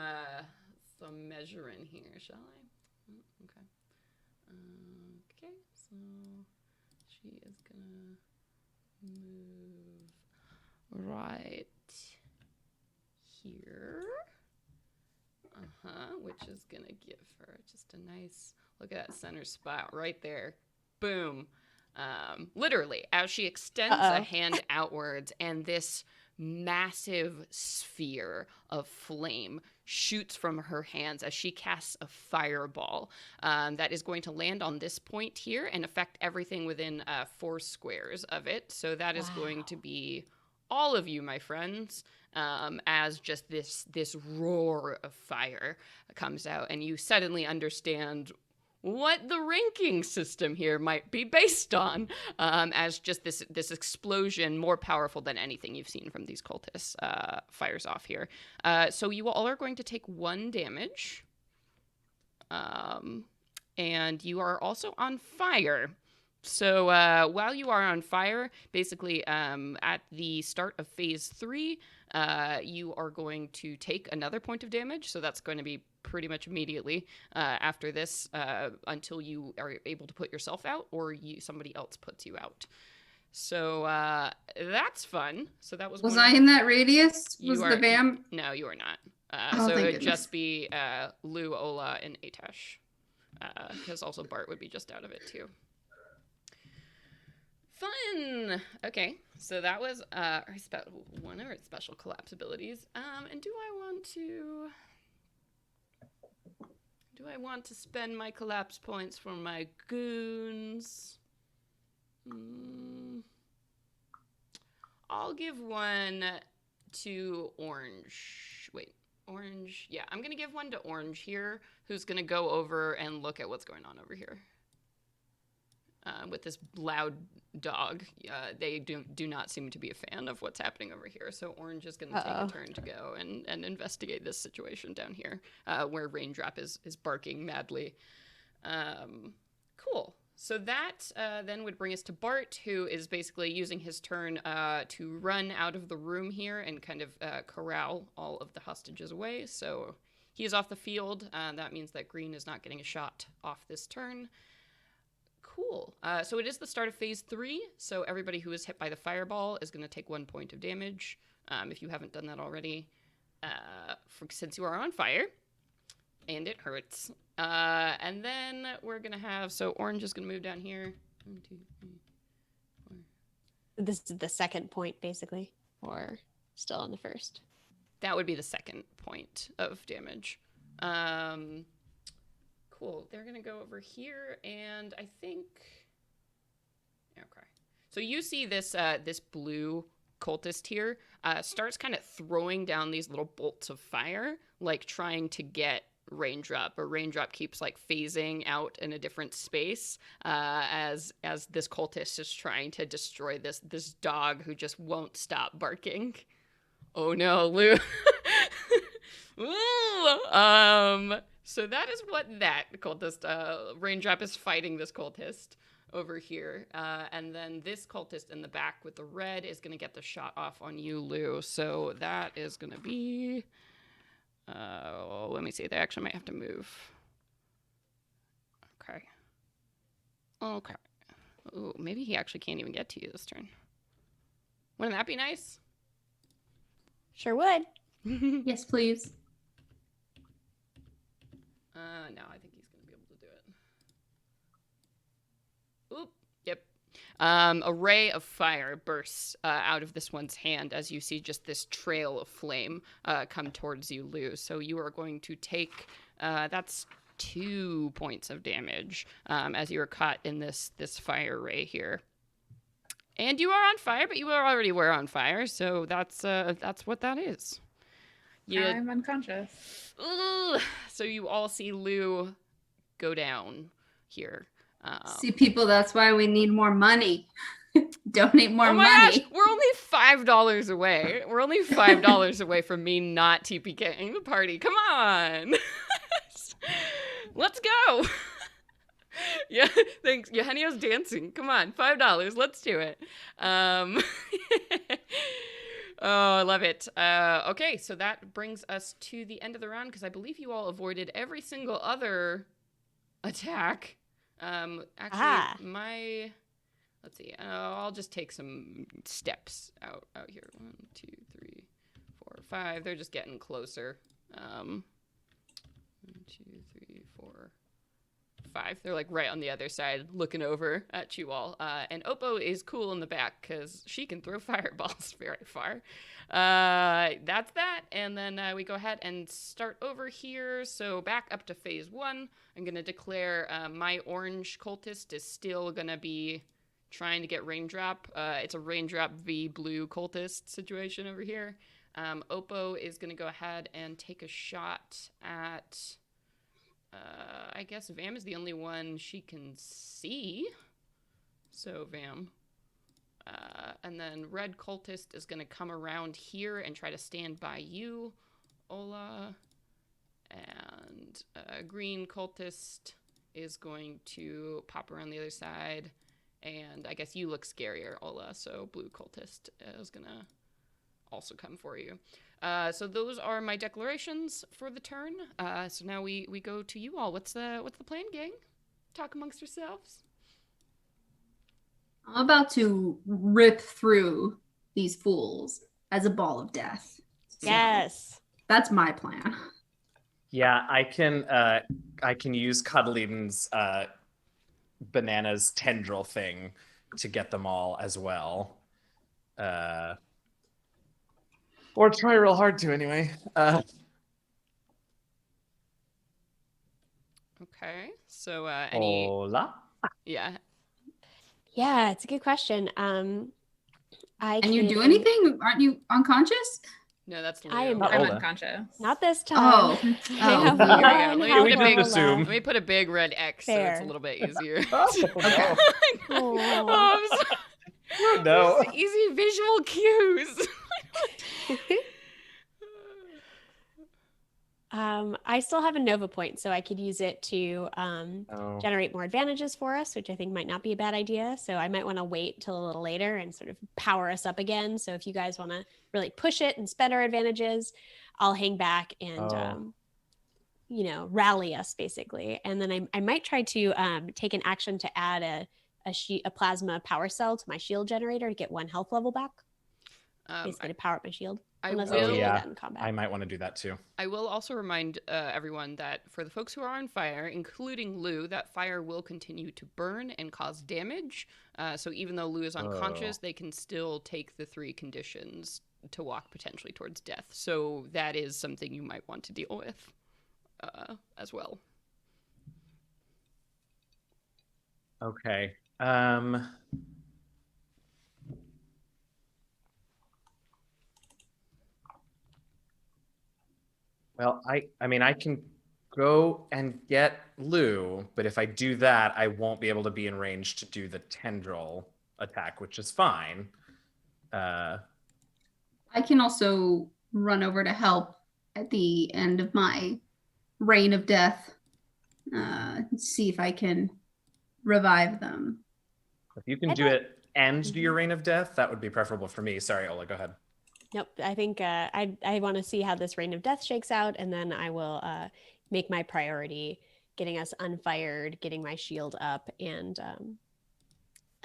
measuring here, shall I? Okay. Okay. So she is gonna move right here. Which is gonna give her just a nice look at that center spot right there. Boom. Literally, as she extends a hand outwards, and this massive sphere of flame shoots from her hands as she casts a fireball that is going to land on this point here and affect everything within 4 squares of it. So that is going to be all of you, my friends, as just this roar of fire comes out, and you suddenly understand what the ranking system here might be based on, as just this explosion, more powerful than anything you've seen from these cultists, fires off here. So you all are going to take 1 damage, and you are also on fire. So while you are on fire, basically at the start of phase 3, you are going to take another point of damage. So that's going to be pretty much immediately after this until you are able to put yourself out or somebody else puts you out. So that's fun. So that was I in that radius? The Vam? No, you are not. So it would just be Lou, Ola, and Atash. Because also Bart would be just out of it too. Fun. Okay, so that was one of our special collapse abilities. And do I want to spend my collapse points for my goons? I'll give one to Orange. Wait, Orange. Yeah, I'm gonna give one to Orange here, who's gonna go over and look at what's going on over here. With this loud dog. They do not seem to be a fan of what's happening over here. So Orange is going to take a turn to go and investigate this situation down here, where Raindrop is barking madly. Cool. So that then would bring us to Bart, who is basically using his turn to run out of the room here and kind of corral all of the hostages away. So he is off the field. That means that Green is not getting a shot off this turn. Cool. So it is the start of phase 3. So everybody who is hit by the fireball is going to take 1 point of damage. If you haven't done that already, since you are on fire, and it hurts. And then we're going to have, so Orange is going to move down here. 1, 2, 3, 4. This is the second point, basically, or still on the first. That would be the second point of damage. Cool. They're going to go over here, and I think... Okay. So you see this this blue cultist here starts kind of throwing down these little bolts of fire, like trying to get Raindrop, but Raindrop keeps like phasing out in a different space as this cultist is trying to destroy this dog who just won't stop barking. Oh no, Lou. Ooh, so that is what that cultist, Raindrop is fighting this cultist over here. And then this cultist in the back with the red is going to get the shot off on you, Lou. So that is going to be, let me see, they actually might have to move. Okay. Okay. Ooh, maybe he actually can't even get to you this turn. Wouldn't that be nice? Sure would. Yes, please. No, I think he's going to be able to do it. Oop. Yep. A ray of fire bursts out of this one's hand as you see just this trail of flame come towards you, Lou. So you are going to take that's 2 points of damage as you are caught in this fire ray here. And you are on fire, but you already were on fire, so that's what that is. Now I'm unconscious. Ugh. So you all see Lou go down here. See, people, that's why we need more money. Donate more oh my money. gosh, we're only $5 away. We're only $5 away from me not TPKing the party. Come on. Let's go. Yeah, thanks. Eugenio's dancing. Come on, $5. Let's do it. Oh, I love it. Okay, so that brings us to the end of the round because I believe you all avoided every single other attack. Actually, let's see. I'll just take some steps out here. 1, 2, 3, 4, 5. They're just getting closer. 1, 2, 3, 4, 5. They're like right on the other side, looking over at you all. And Oppo is cool in the back because she can throw fireballs very far. That's that. And then we go ahead and start over here. So back up to phase 1. I'm going to declare my orange cultist is still going to be trying to get raindrop. It's a raindrop v blue cultist situation over here. Oppo is going to go ahead and take a shot at... I guess Vam is the only one she can see. So Vam. And then red cultist is going to come around here and try to stand by you, Ola. And green cultist is going to pop around the other side. And I guess you look scarier, Ola, so blue cultist is going to also come for you. So those are my declarations for the turn. So now we go to you all. What's the plan, gang? Talk amongst yourselves. I'm about to rip through these fools as a ball of death. So Yes. that's my plan. Yeah, I can use Cuddlin's bananas tendril thing to get them all as well. Or try real hard to anyway. Okay. So any Hola. yeah. Yeah, it's a good question. Can you do anything? Aren't you unconscious? No, that's Lou. I am Not I'm Ola. unconscious. Not this time. Oh. I Oh. have There we one go. health We can level assume. left. Let me put a big red X so it's Fair. a little bit easier. Oh, Okay. Oh, I'm sorry. no. Just easy visual cues. I still have a Nova point, so I could use it to generate more advantages for us, which I think might not be a bad idea. So I might want to wait till a little later and sort of power us up again. So if you guys want to really push it and spend our advantages, I'll hang back and rally us basically. And then I might try to take an action to add a plasma power cell to my shield generator to get 1 health level back. Basically to power up my shield. Unless I will- can do yeah. that in combat. I might want to do that too. I will also remind everyone that for the folks who are on fire, including Lou, that fire will continue to burn and cause damage. So even though Lou is unconscious, they can still take the 3 conditions to walk potentially towards death. So that is something you might want to deal with as well. Okay. Well, I mean, I can go and get Lou, but if I do that, I won't be able to be in range to do the tendril attack, which is fine. I can also run over to help at the end of my reign of death. See if I can revive them. If you can do it and do your reign of death, that would be preferable for me. Sorry, Ola, go ahead. Nope. I think I want to see how this reign of death shakes out, and then I will make my priority getting us unfired, getting my shield up, and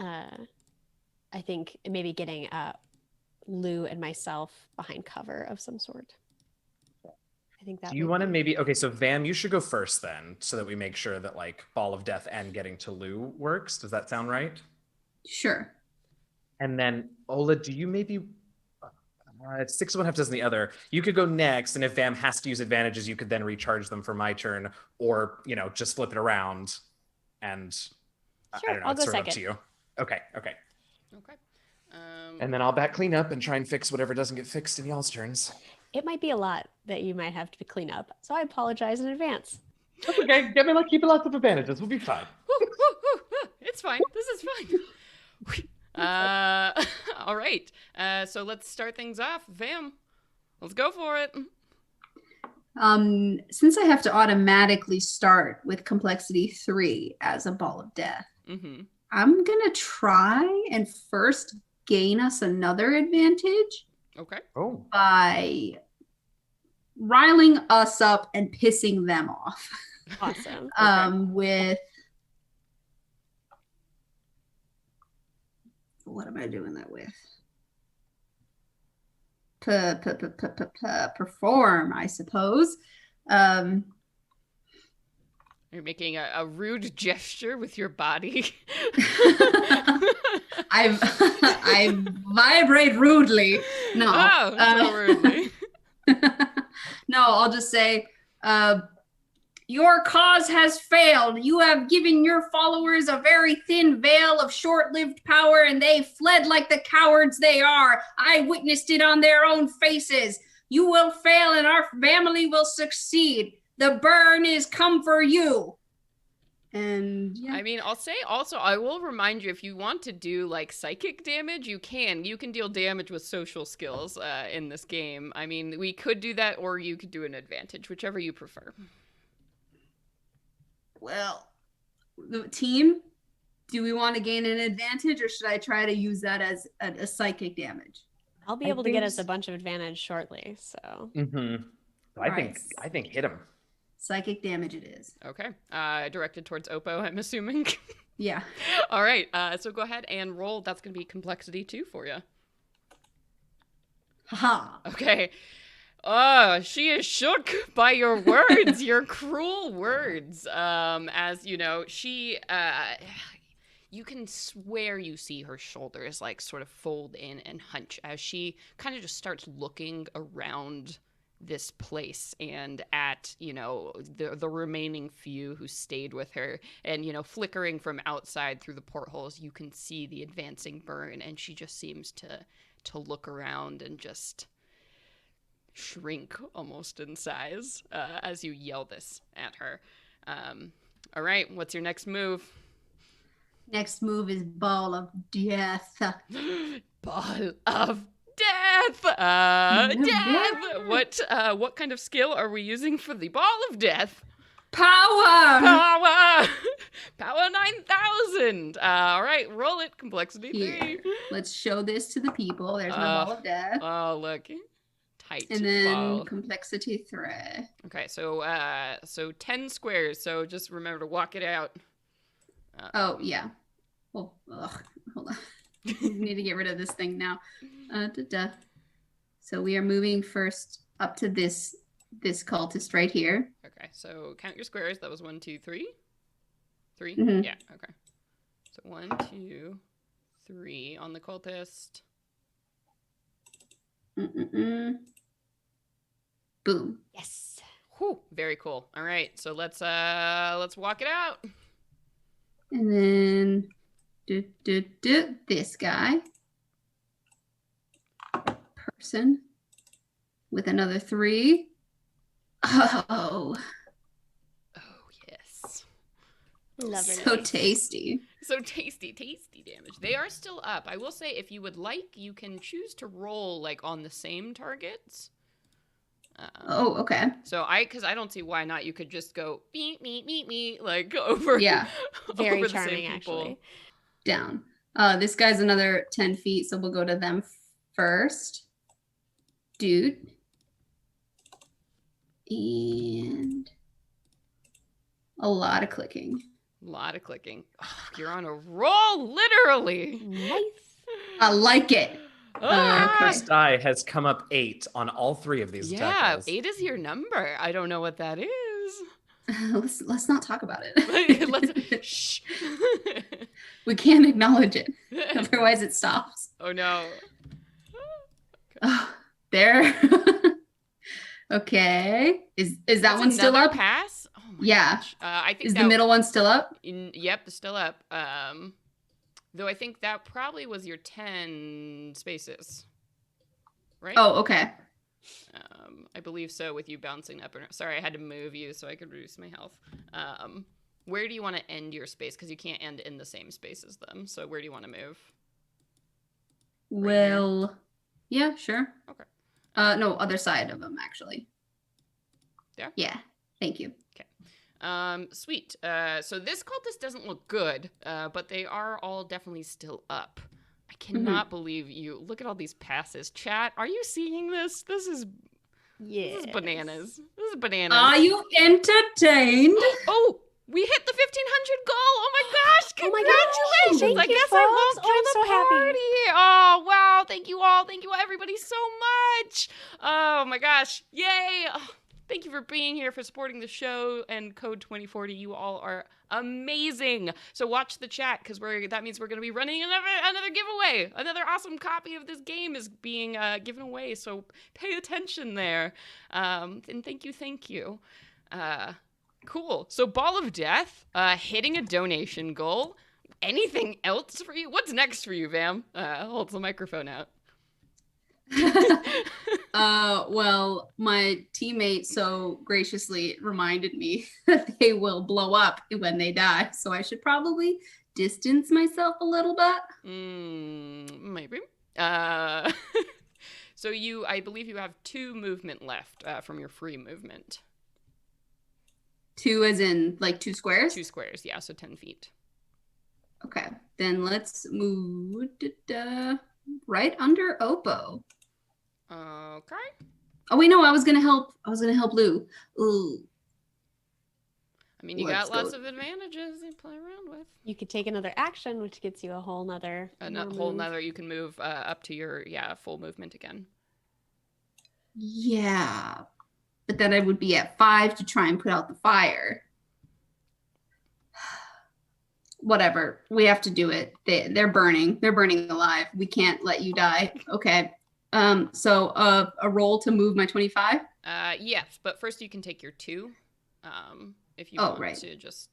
I think maybe getting Lou and myself behind cover of some sort. I think that Do you would want to be- maybe, okay, so Vam, you should go first then, so that we make sure that like Ball of Death and getting to Lou works. Does that sound right? Sure. And then Ola, do you maybe, it's 6 of one, half dozen the other. You could go next, and if Vam has to use advantages, you could then recharge them for my turn, or, you know, just flip it around. And I Sure, don't know, I'll it's go sort of up second. to you. Okay. Okay. And then I'll back clean up and try and fix whatever doesn't get fixed in y'all's turns. It might be a lot that you might have to clean up, so I apologize in advance. That's okay. Keep lots of advantages. We'll be fine. It's fine. This is fine. All right. So let's start things off. Vam, let's go for it. Since I have to automatically start with complexity 3 as a ball of death, Mm-hmm. I'm gonna try and first gain us another advantage Okay. Oh. by riling us up and pissing them off. Awesome. With what am I doing that with? Perform, I suppose. You're making a rude gesture with your body. I vibrate rudely. No. Oh, so rudely. No, I'll just say, your cause has failed. You have given your followers a very thin veil of short-lived power, and they fled like the cowards they are. I witnessed it on their own faces. You will fail, and our family will succeed. The burn is come for you. And yeah. I mean, I'll say also, I will remind you, if you want to do like psychic damage, you can. You can deal damage with social skills in this game. I mean, we could do that, or you could do an advantage, whichever you prefer. Well, the team, do we want to gain an advantage, or should I try to use that as a psychic damage? I'll be I able to get think us a bunch of advantage shortly, so. Mm-hmm. Right. I think hit him. Psychic damage it is. Okay. Directed towards Oppo, I'm assuming. Yeah. All right. So go ahead and roll. That's going to be complexity 2 for you. Haha. Okay. She is shook by your words, your cruel words. As you know, you can swear you see her shoulders like sort of fold in and hunch as she kind of just starts looking around this place and at, you know, the remaining few who stayed with her, and, you know, flickering from outside through the portholes, you can see the advancing burn, and she just seems to look around and just shrink almost in size as you yell this at her. All right, what's your next move? Next move is Ball of Death. Ball of Death! Death! What kind of skill are we using for the Ball of Death? Power! Power! Power 9000! All right, roll it. Complexity 3. Here. Let's show this to the people. There's my Ball of Death. Oh, look. Tight And then ball. complexity 3. Okay, so 10 squares, so just remember to walk it out. Oh, yeah. Well, hold on. Need to get rid of this thing now. So we are moving first up to this cultist right here. Okay, so count your squares. That was 1, 2, 3. 3? Mhm. Yeah, okay. So 1, 2, 3 on the cultist. Boom. Yes. Whew, very cool. All right, so let's walk it out. And then this guy. Person with another 3. Oh, Yes. Lovely. so tasty. So tasty damage. They are still up. I will say, if you would like, you can choose to roll like on the same targets. Oh, okay. So because I don't see why not. You could just go me like over. Yeah. Very over the charming, same people. actually. Down. This guy's another 10 feet, so we'll go to them first. Dude. And a lot of clicking. A lot of clicking. Oh, you're on a roll, literally. Nice. I like it. Ah! Okay. Cursed die has come up 8 on all 3 of these attack Yeah, rolls. 8 is your number. I don't know what that is. Let's not talk about it. Let's shh. We can't acknowledge it, otherwise it stops. Oh no. Oh, there. Okay. Is that That's one still another up? pass? Oh my Yeah. gosh. I think Is that, the middle one still up? Yep, still up. Though I think that probably was your 10 spaces. Right? Oh, okay. I believe so with you bouncing up. Sorry, I had to move you so I could reduce my health. Where do you want to end your space? Because you can't end in the same space as them. So where do you want to move? Right here? Well, yeah, sure. Okay. No, other side of them actually. Yeah? Yeah. Thank you. Sweet. So this cultist doesn't look good, but they are all definitely still up. I cannot believe you. Look at all these passes. Chat, are you seeing this? This is bananas. This is bananas. Are you entertained? Oh, we hit the 1,500 goal. Oh my gosh. Oh my gosh. Congratulations. Thank I you, guess I won't folks. kill Oh, I'm the so happy. party. Oh, wow. Thank you all. Thank you everybody so much. Oh my gosh. Yay. Oh, thank you for being here, for supporting the show and Code 2040. You all are amazing. So watch the chat, because that means we're going to be running another giveaway. Another awesome copy of this game is being given away. So pay attention there. And thank you. Cool. So Ball of Death, hitting a donation goal. Anything else for you? What's next for you, Vam? Hold the microphone out. Well, my teammate so graciously reminded me that they will blow up when they die, so I should probably distance myself a little bit. Maybe. So I believe you have 2 movement left from your free movement. 2 as in like 2 squares? 2 squares, yeah, so 10 feet. Okay, then let's move right under Oppo. Okay. Oh wait, no, I was gonna help Lou. Ooh. I mean, you Let's got lots go. of advantages to play around with. You could take another action, which gets you a whole nother. You can move up to your full movement again. Yeah, but then I would be at 5 to try and put out the fire. Whatever, we have to do it. They're burning alive. We can't let you die. Okay. So a roll to move my 25. Yes, but first you can take your 2. If you Oh, want right. to just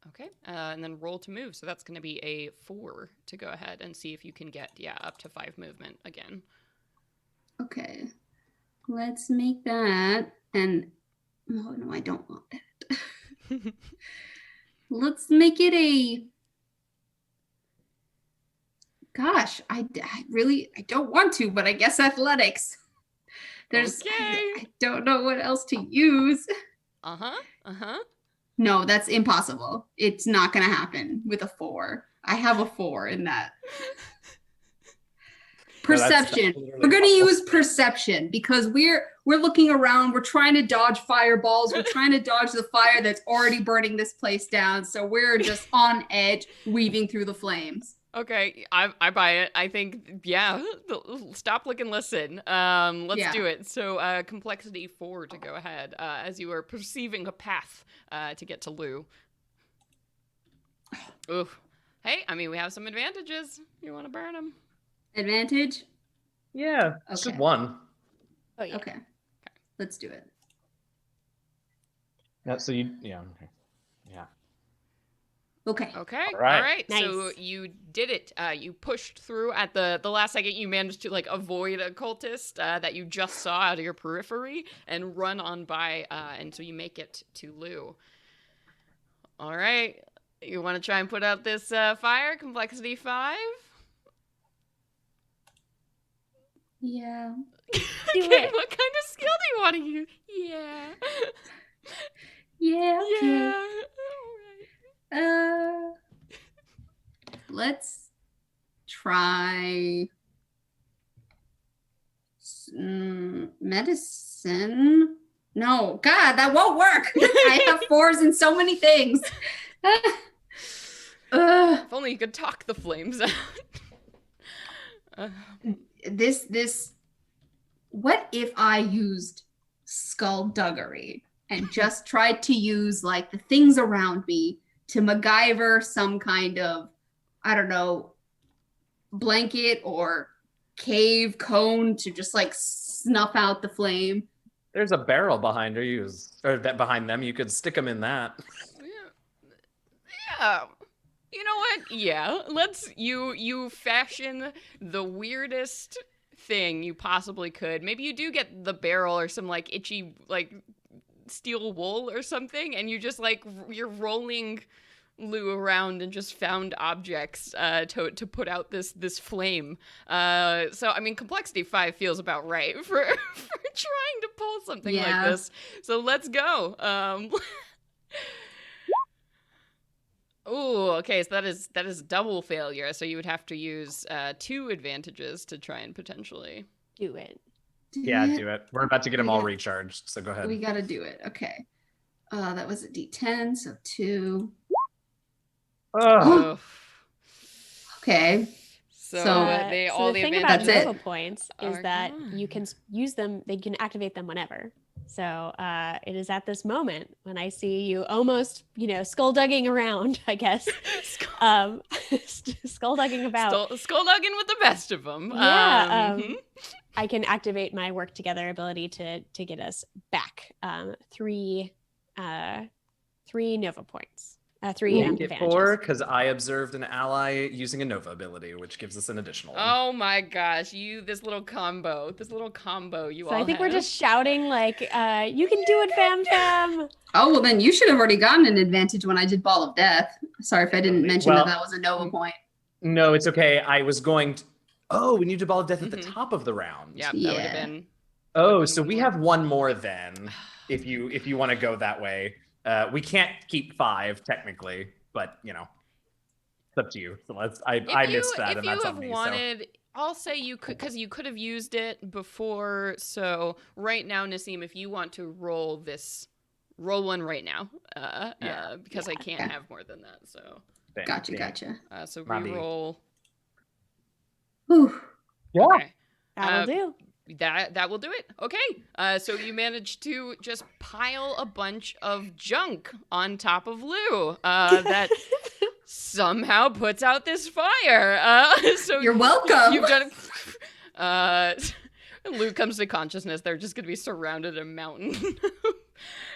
Okay. And then roll to move. So that's going to be a 4 to go ahead and see if you can get up to 5 movement again. Okay. Let's make that. And oh no, I don't want that. Let's make it a. Gosh, I don't want to, but I guess athletics. Okay. I don't know what else to use. No, that's impossible. It's not gonna happen with a 4. I have a 4 in that. Perception. We're going to use perception because we're looking around. We're trying to dodge fireballs. We're trying to dodge the fire that's already burning this place down. So we're just on edge, weaving through the flames. Okay, I buy it. I think, stop, look, and listen. Let's do it. So complexity 4 to go ahead as you are perceiving a path to get to Lou. Oof. Hey, I mean, we have some advantages. You want to burn them? Advantage? Yeah, Okay. just 1. Oh, yeah. Okay. Let's do it. Yeah, so okay. Yeah. Okay. Okay. All right. All right. Nice. So you did it. You pushed through at the last second. You managed to avoid a cultist that you just saw out of your periphery and run on by. And so you make it to Lou. All right. You want to try and put out this fire? Complexity 5? Yeah. Okay. What kind of skill do you want to use? Yeah. Yeah. Okay. Yeah. All right. Let's try medicine. No, God, that won't work. I have 4s in so many things. If only you could talk the flames out. This what if I used skullduggery and just tried to use like the things around me to MacGyver some kind of, I don't know, blanket or cave cone to just like snuff out the flame? There's a barrel behind behind them. You could stick them in that. Yeah. You know what? Yeah. Let's you fashion the weirdest thing you possibly could. Maybe you do get the barrel or some like itchy like steel wool or something, and you just like you're rolling Lou around and just found objects to put out this flame. So I mean, complexity 5 feels about right for trying to pull something like this. So let's go. Oh, okay. So that is double failure. So you would have to use 2 advantages to try and potentially Do it. Yeah, do it. We're about to get them all recharged, so go ahead. We gotta do it. Okay. That was a D10, so 2. Ugh. Okay. So The thing about That's it. Nova points is that you can use them. They can activate them whenever. So it is at this moment when I see you almost, skulldugging around, I guess. Skulldugging about. Skulldugging with the best of them. Yeah. I can activate my work together ability to get us back 3 Nova points. 3 advantages. 4 because I observed an ally using a Nova ability, which gives us an additional one. Oh my gosh, this little combo you all So I think have. we're just shouting like, you can do it, fam. Oh, well then you should have already gotten an advantage when I did Ball of Death. Sorry if I didn't mention that was a Nova point. No, it's okay. I was going to... Oh, we need to Ball of Death at the top of the round. Yeah, that would have been... Oh, so we have one more then, if you want to go that way. We can't keep 5 technically, but it's up to you. So I missed that, and that's on me. Wanted, I'll say you could, because you could have used it before. So right now, Naseem, if you want to roll one right now, because I can't have more than that. So gotcha. So re-roll. Whew. Yeah, okay. That'll do. That will do it. Okay. So you managed to just pile a bunch of junk on top of Lou that somehow puts out this fire. So you're welcome. You've done Lou comes to consciousness. They're just going to be surrounded in a mountain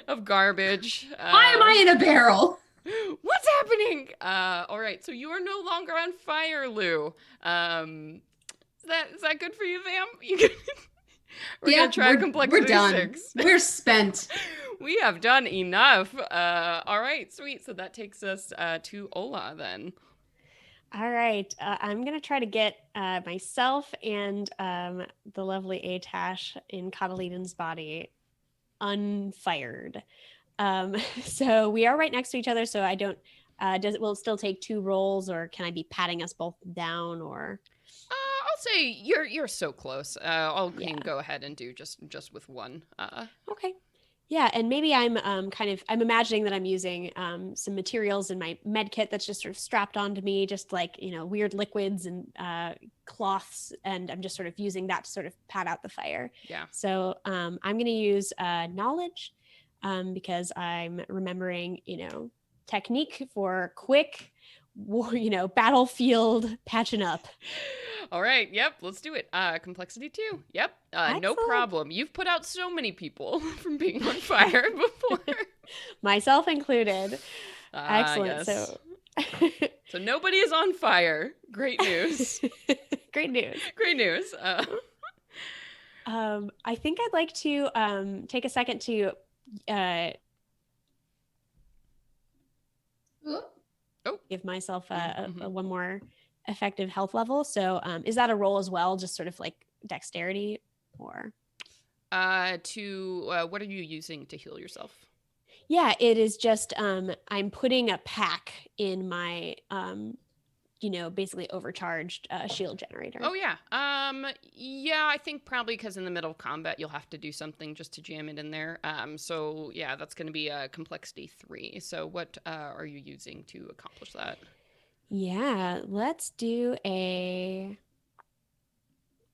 of garbage. Why am I in a barrel? What's happening? All right. So you are no longer on fire, Lou. Is that good for you, Vam? We're gonna try complexity we're done. 6. We're spent. We have done enough. All right, sweet. So that takes us to Ola then. All right. I'm gonna try to get myself and the lovely Atash in Catalina's body unfired. So we are right next to each other. So I don't. Will it still take 2 rolls, or can I be patting us both down, or? I'll say you're so close. I'll go ahead and do just with 1. Okay. Yeah, and maybe I'm I'm imagining that I'm using some materials in my med kit that's just sort of strapped onto me, just like weird liquids and cloths, and I'm just sort of using that to sort of pat out the fire. Yeah. So I'm going to use knowledge because I'm remembering technique for quick battlefield patching up. All right. Yep. Let's do it. Complexity 2. Yep. No problem. You've put out so many people from being on fire before. Myself included. Excellent. Yes. So nobody is on fire. Great news. Great news. Great news. I think I'd like to take a second to give myself a one more effective health level. So is that a roll as well, just sort of like dexterity, or what are you using to heal yourself? Yeah, it is just I'm putting a pack in my basically overcharged shield generator. Oh yeah. Yeah, I think probably because in the middle of combat you'll have to do something just to jam it in there. So yeah, that's going to be a complexity 3. So what are you using to accomplish that? Yeah, let's do a.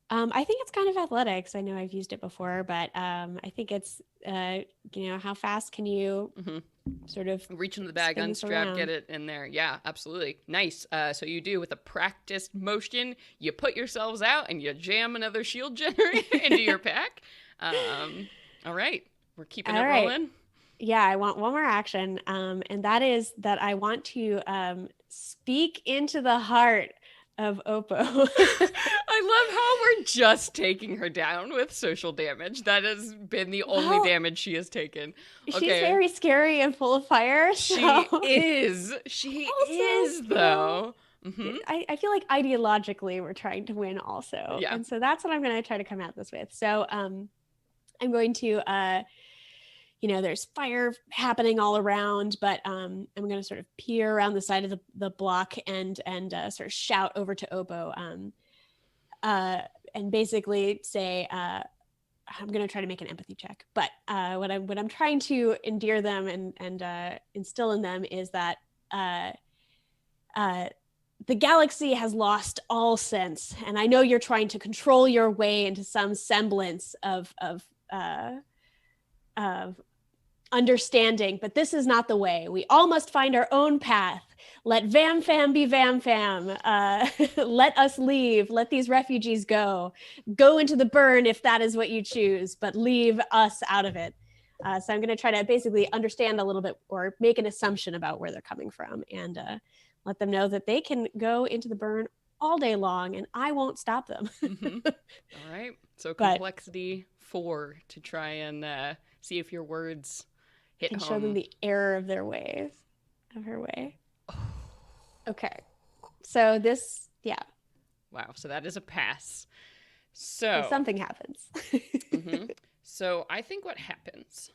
I think it's kind of athletics. I know I've used it before, but I think it's how fast can you Mhm. sort of Reach into the bag, spin this unstrap, around? get it in there. Yeah, absolutely. Nice. So you do with a practiced motion, you put yourselves out and you jam another shield generator into your pack. All right. We're keeping it All right. rolling. Yeah, I want one more action, and that is that I want to speak into the heart of Oppo. I love how we're just taking her down with social damage. That has been the only Well, damage she has taken. She's Okay. very scary and full of fire. She So. is. She Also, is, though. Mm-hmm. I feel like ideologically we're trying to win also. Yeah. And so that's what I'm going to try to come at this with. So I'm going to, there's fire happening all around, but I'm going to sort of peer around the side of the block and sort of shout over to Oppo and basically say, I'm going to try to make an empathy check. But what I'm trying to endear them and instill in them is that the galaxy has lost all sense, and I know you're trying to control your way into some semblance of understanding, but this is not the way. We all must find our own path. Let Vam Fam be Vam Fam. Let us leave. Let these refugees go. Go into the burn if that is what you choose, but leave us out of it. So I'm going to try to basically understand a little bit or make an assumption about where they're coming from and let them know that they can go into the burn all day long and I won't stop them. Mm-hmm. All right. So complexity 4 to try and see if your words hit and home. show them the error of their ways, of her way. Okay. So this, yeah. Wow. So that is a pass. So something happens. Mm-hmm. So I think what happens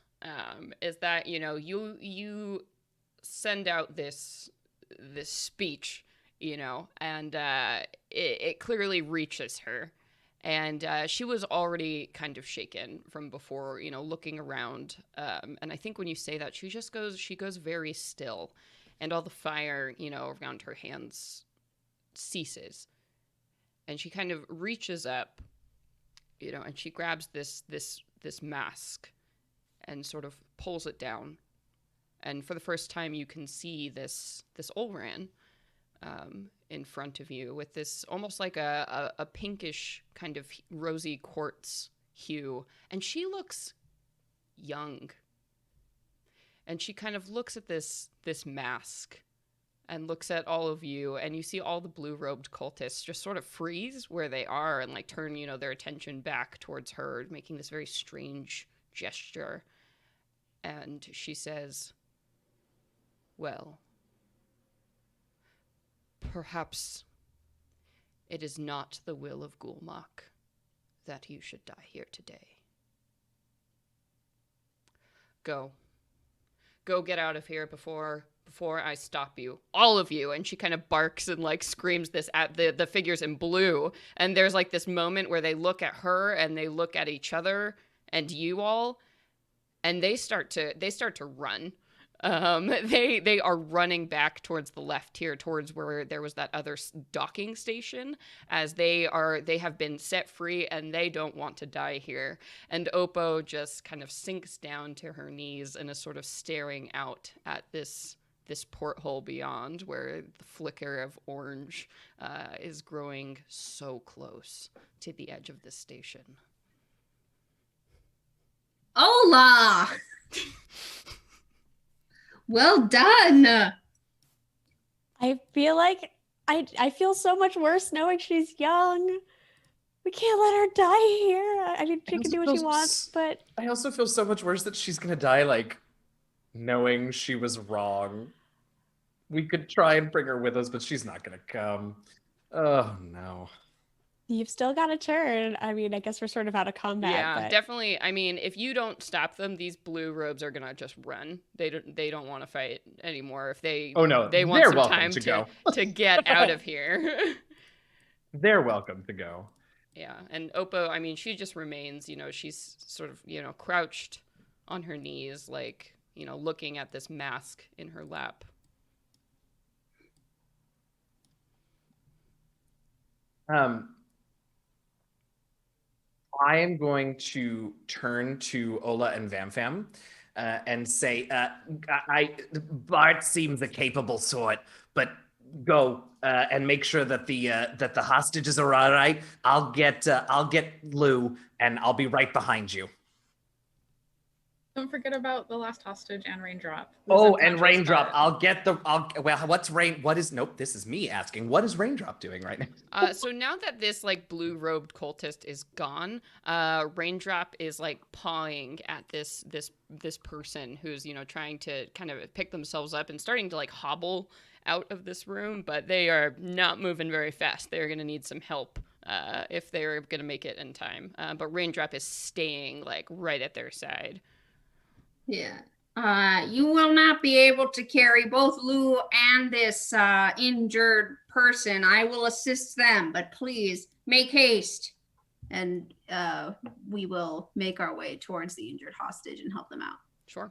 is that you send out this speech, and it clearly reaches her, and she was already kind of shaken from before, looking around, and I think when you say that, she goes very still, and all the fire around her hands ceases, and she kind of reaches up, and she grabs this mask and sort of pulls it down. And for the first time, you can see this Olran in front of you with this almost like a pinkish kind of rosy quartz hue. And she looks young. And she kind of looks at this mask and looks at all of you, and you see all the blue-robed cultists just sort of freeze where they are and like turn, their attention back towards her, making this very strange gesture. And she says, "Well, perhaps it is not the will of Gulmak that you should die here today. Go get out of here before I stop you, all of you." And she kind of barks and like screams this at the figures in blue, and there's like this moment where they look at her and they look at each other and you all, and they start to run. They are running back towards the left here, towards where there was that other docking station, as they have been set free and they don't want to die here. And Oppo just kind of sinks down to her knees and is sort of staring out at this porthole beyond, where the flicker of orange is growing so close to the edge of this station. Hola! Well done. I feel like I feel so much worse knowing she's young. We can't let her die here. I mean, she can do what she wants, but I also feel so much worse that she's gonna die, like, knowing she was wrong. We could try and bring her with us, but she's not gonna come. Oh, no. You've still got a turn. I mean, I guess we're sort of out of combat. Yeah, but... definitely. I mean, if you don't stop them, these blue robes are gonna just run. They don't want to fight anymore. If they Oh no, they want they're some welcome time to go. to get out of here. They're welcome to go. Yeah, and Oppo, I mean, she just remains, she's sort of, crouched on her knees, like, looking at this mask in her lap. I am going to turn to Ola and Vamfam and say, Bart seems a capable sort, but go and make sure that the hostages are all right. I'll get Lou, and I'll be right behind you. Don't forget about the last hostage and Raindrop. Oh, and Raindrop. Nope, this is me asking. What is Raindrop doing right now? So now that this, like, blue-robed cultist is gone, Raindrop is, like, pawing at this person who's, trying to kind of pick themselves up and starting to, like, hobble out of this room, but they are not moving very fast. They're going to need some help if they're going to make it in time. But Raindrop is staying, like, right at their side. Yeah. You will not be able to carry both Lou and this injured person. I will assist them, but please make haste. And we will make our way towards the injured hostage and help them out. Sure.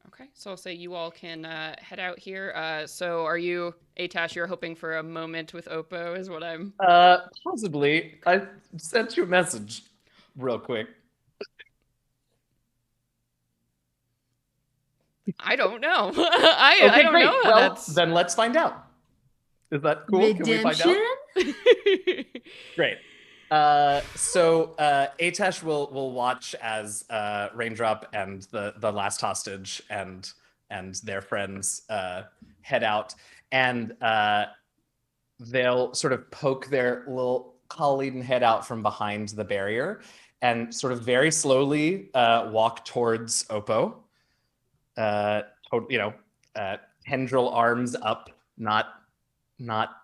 Okay, so I'll say you all can head out here. So are you, Atash, you're hoping for a moment with Oppo is what I'm... Possibly. I sent you a message real quick. I don't know. I don't great. know. Well, then let's find out. Is that cool? Redemption? Can we find out? Great. So Atash will watch as Raindrop and the last hostage and their friends head out, and they'll sort of poke their little Khalidin head out from behind the barrier and sort of very slowly walk towards Oppo. Tendril arms up, not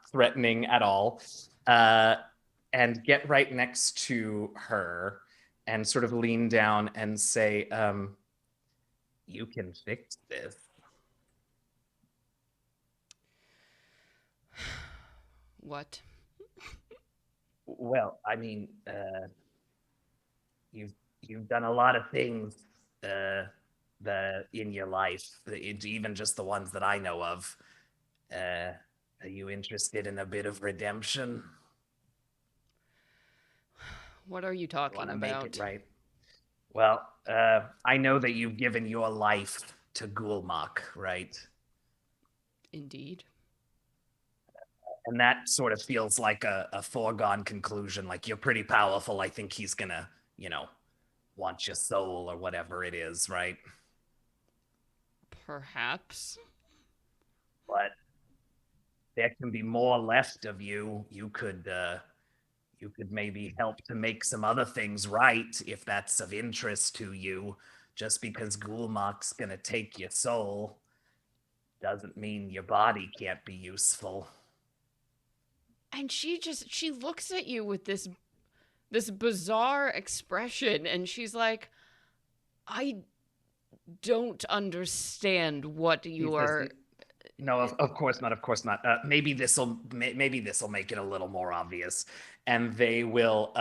threatening at all, and get right next to her and sort of lean down and say, you can fix this. What? Well, I mean, you've done a lot of things in your life, even just the ones that I know of. Are you interested in a bit of redemption? What are you talking about? Make it right. Well, I know that you've given your life to Gulmak, right? Indeed. And that sort of feels like a foregone conclusion. Like, you're pretty powerful. I think he's gonna, want your soul or whatever it is, right? Perhaps. But there can be more left of you. You could maybe help to make some other things right if that's of interest to you. Just because Gulmak's gonna take your soul doesn't mean your body can't be useful. And she looks at you with this bizarre expression, and she's like, I don't understand what you are... No, of course not. Of course not. Maybe this'll make it a little more obvious. And they will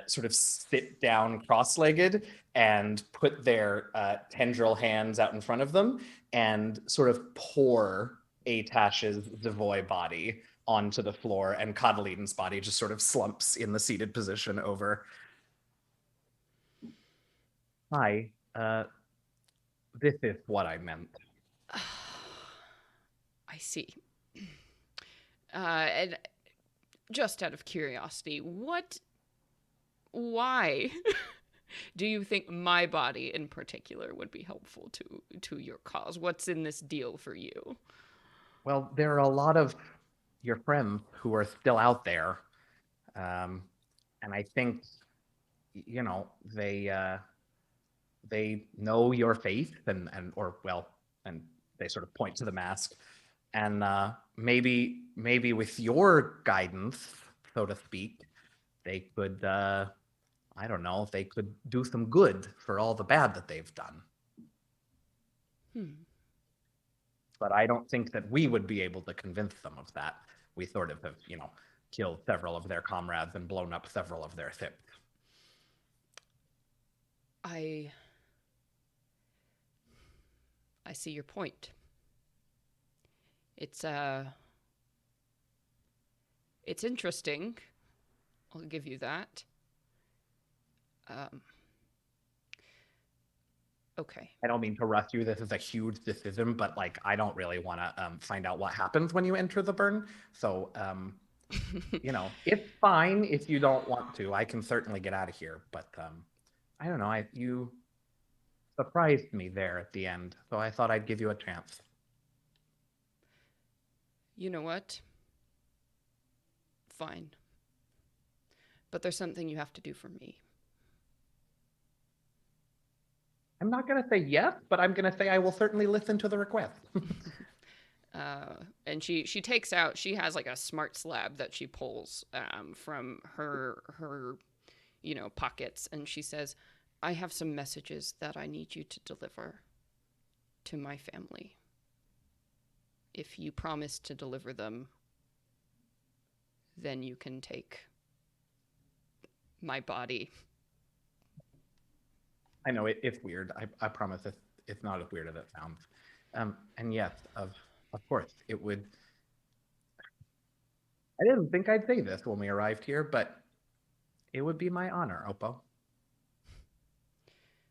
sort of sit down cross-legged and put their tendril hands out in front of them and sort of pour Atash's Zavoy body onto the floor, and Coddleden's body just sort of slumps in the seated position over. Hi, this is what I meant. I see. And just out of curiosity, why do you think my body in particular would be helpful to your cause? What's in this deal for you? Well, there are a lot of your friends who are still out there. And I think, they know your faith and they sort of point to the mask. And maybe with your guidance so to speak, they could, I don't know, they could do some good for all the bad that they've done. But I don't think that we would be able to convince them of that. We sort of have, killed several of their comrades and blown up several of their ships. I see your point. It's interesting. I'll give you that. Okay. I don't mean to rush you. This is a huge decision, but like, I don't really want to find out what happens when you enter the burn. So, it's fine if you don't want to. I can certainly get out of here. But I don't know. You surprised me there at the end, so I thought I'd give you a chance. You know what? Fine. But there's something you have to do for me. I'm not going to say yes, but I'm going to say I will certainly listen to the request. And she takes out, she has like a smart slab that she pulls from her pockets, and she says, I have some messages that I need you to deliver to my family. If you promise to deliver them, then you can take my body. I know it's weird. I promise it's not as weird as it sounds. And yes, of course, it would. I didn't think I'd say this when we arrived here, but it would be my honor, Oppo.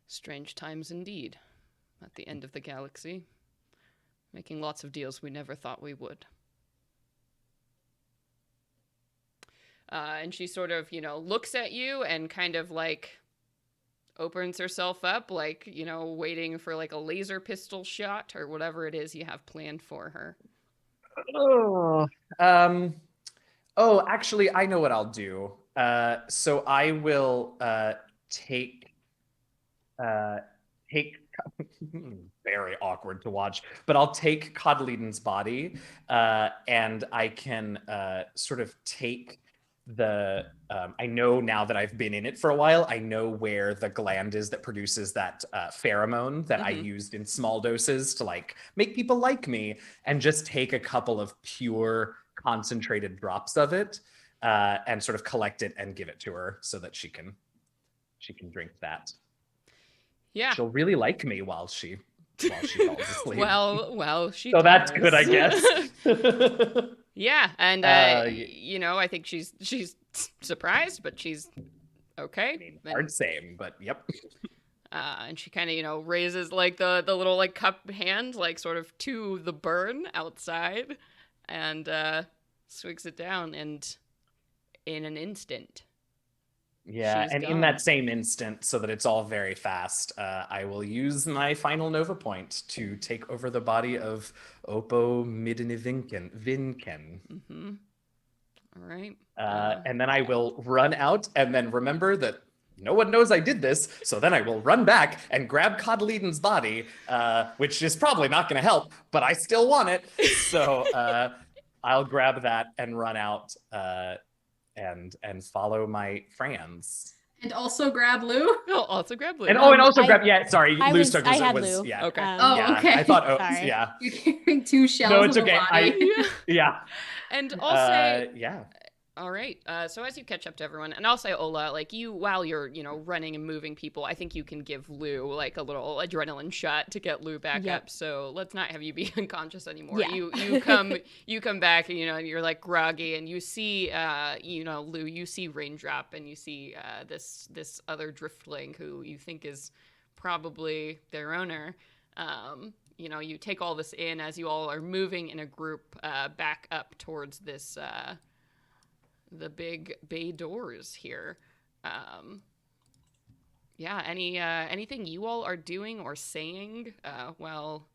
Strange times indeed. At the end of the galaxy. Making lots of deals we never thought we would. And she sort of, looks at you and kind of like opens herself up, like, waiting for like a laser pistol shot or whatever it is you have planned for her. Actually, I know what I'll do. So I will take very awkward to watch, but I'll take Coddleden's body and I can sort of take I know now that I've been in it for a while, I know where the gland is that produces that pheromone that I used in small doses to like make people like me, and just take a couple of pure concentrated drops of it and sort of collect it and give it to her so that she can drink that. Yeah. She'll really like me while she falls asleep. well, she so does. That's good, I guess. Yeah, and I think she's surprised, but she's okay. I mean, hard same, but yep. And she kind of raises like the little like cup hand like sort of to the burn outside, and swigs it down, and in an instant. Yeah, and in that same instant, so that it's all very fast, I will use my final Nova point to take over the body of Oppo Midinivinken. Mm-hmm. All right. And then I will run out and then remember that no one knows I did this, so then I will run back and grab Coddleden's body, which is probably not going to help, but I still want it. So I'll grab that and run out and follow my friends. And also grab Lou. Also grab Lou. And grab. Yeah, sorry, Lou's took I had was Lou. yeah. Okay. Yeah, okay. I thought. Sorry. Yeah. You're carrying 2 shells. No, it's of okay. a body. Yeah. And I'll say, yeah. All right. So as you catch up to everyone, and I'll say, Ola, like while you're, running and moving people, I think you can give Lou like a little adrenaline shot to get Lou back up. So let's not have you be unconscious anymore. Yeah. You come back, and and you're like groggy, and you see, Lou, you see Raindrop, and you see this other driftling who you think is probably their owner. You take all this in as you all are moving in a group back up towards this. The big bay doors here. Anything you all are doing or saying while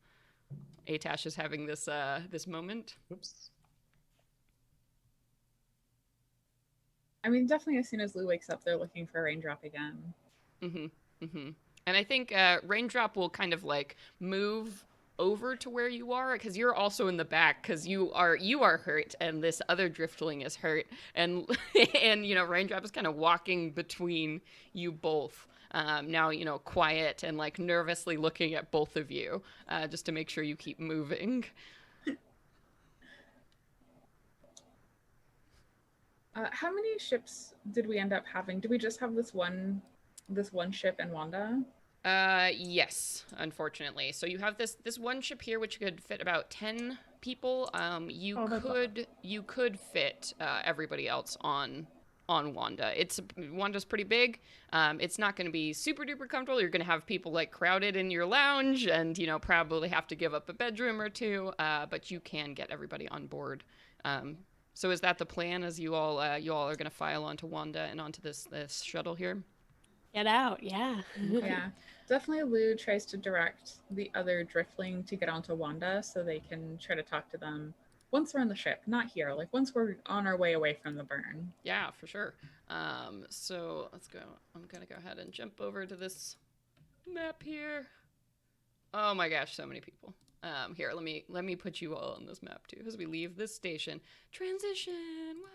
Atash is having this moment? Oops. I mean, definitely as soon as Lou wakes up, they're looking for Raindrop again. Mm-hmm. Mm-hmm. And I think Raindrop will kind of like move over to where you are, because you're also in the back, because you are hurt and this other driftling is hurt, and and Raindrop is kind of walking between you both, now quiet and like nervously looking at both of you, just to make sure you keep moving. How many ships did we end up having? Did we just have this one ship in Wanda? Yes, unfortunately. So you have this one ship here, which could fit about 10 people. You could fit everybody else on Wanda. Wanda's pretty big. It's not going to be super duper comfortable. You're going to have people like crowded in your lounge, and probably have to give up a bedroom or two. But you can get everybody on board. So is that the plan? As you all are going to file onto Wanda and onto this shuttle here? Get out, yeah. Yeah, definitely. Lou tries to direct the other driftling to get onto Wanda so they can try to talk to them once we're on the ship, not here. Like once we're on our way away from the burn. Yeah, for sure. So let's go. I'm gonna go ahead and jump over to this map here. Oh my gosh, so many people. Here, let me put you all on this map too as we leave this station. Transition. Wow.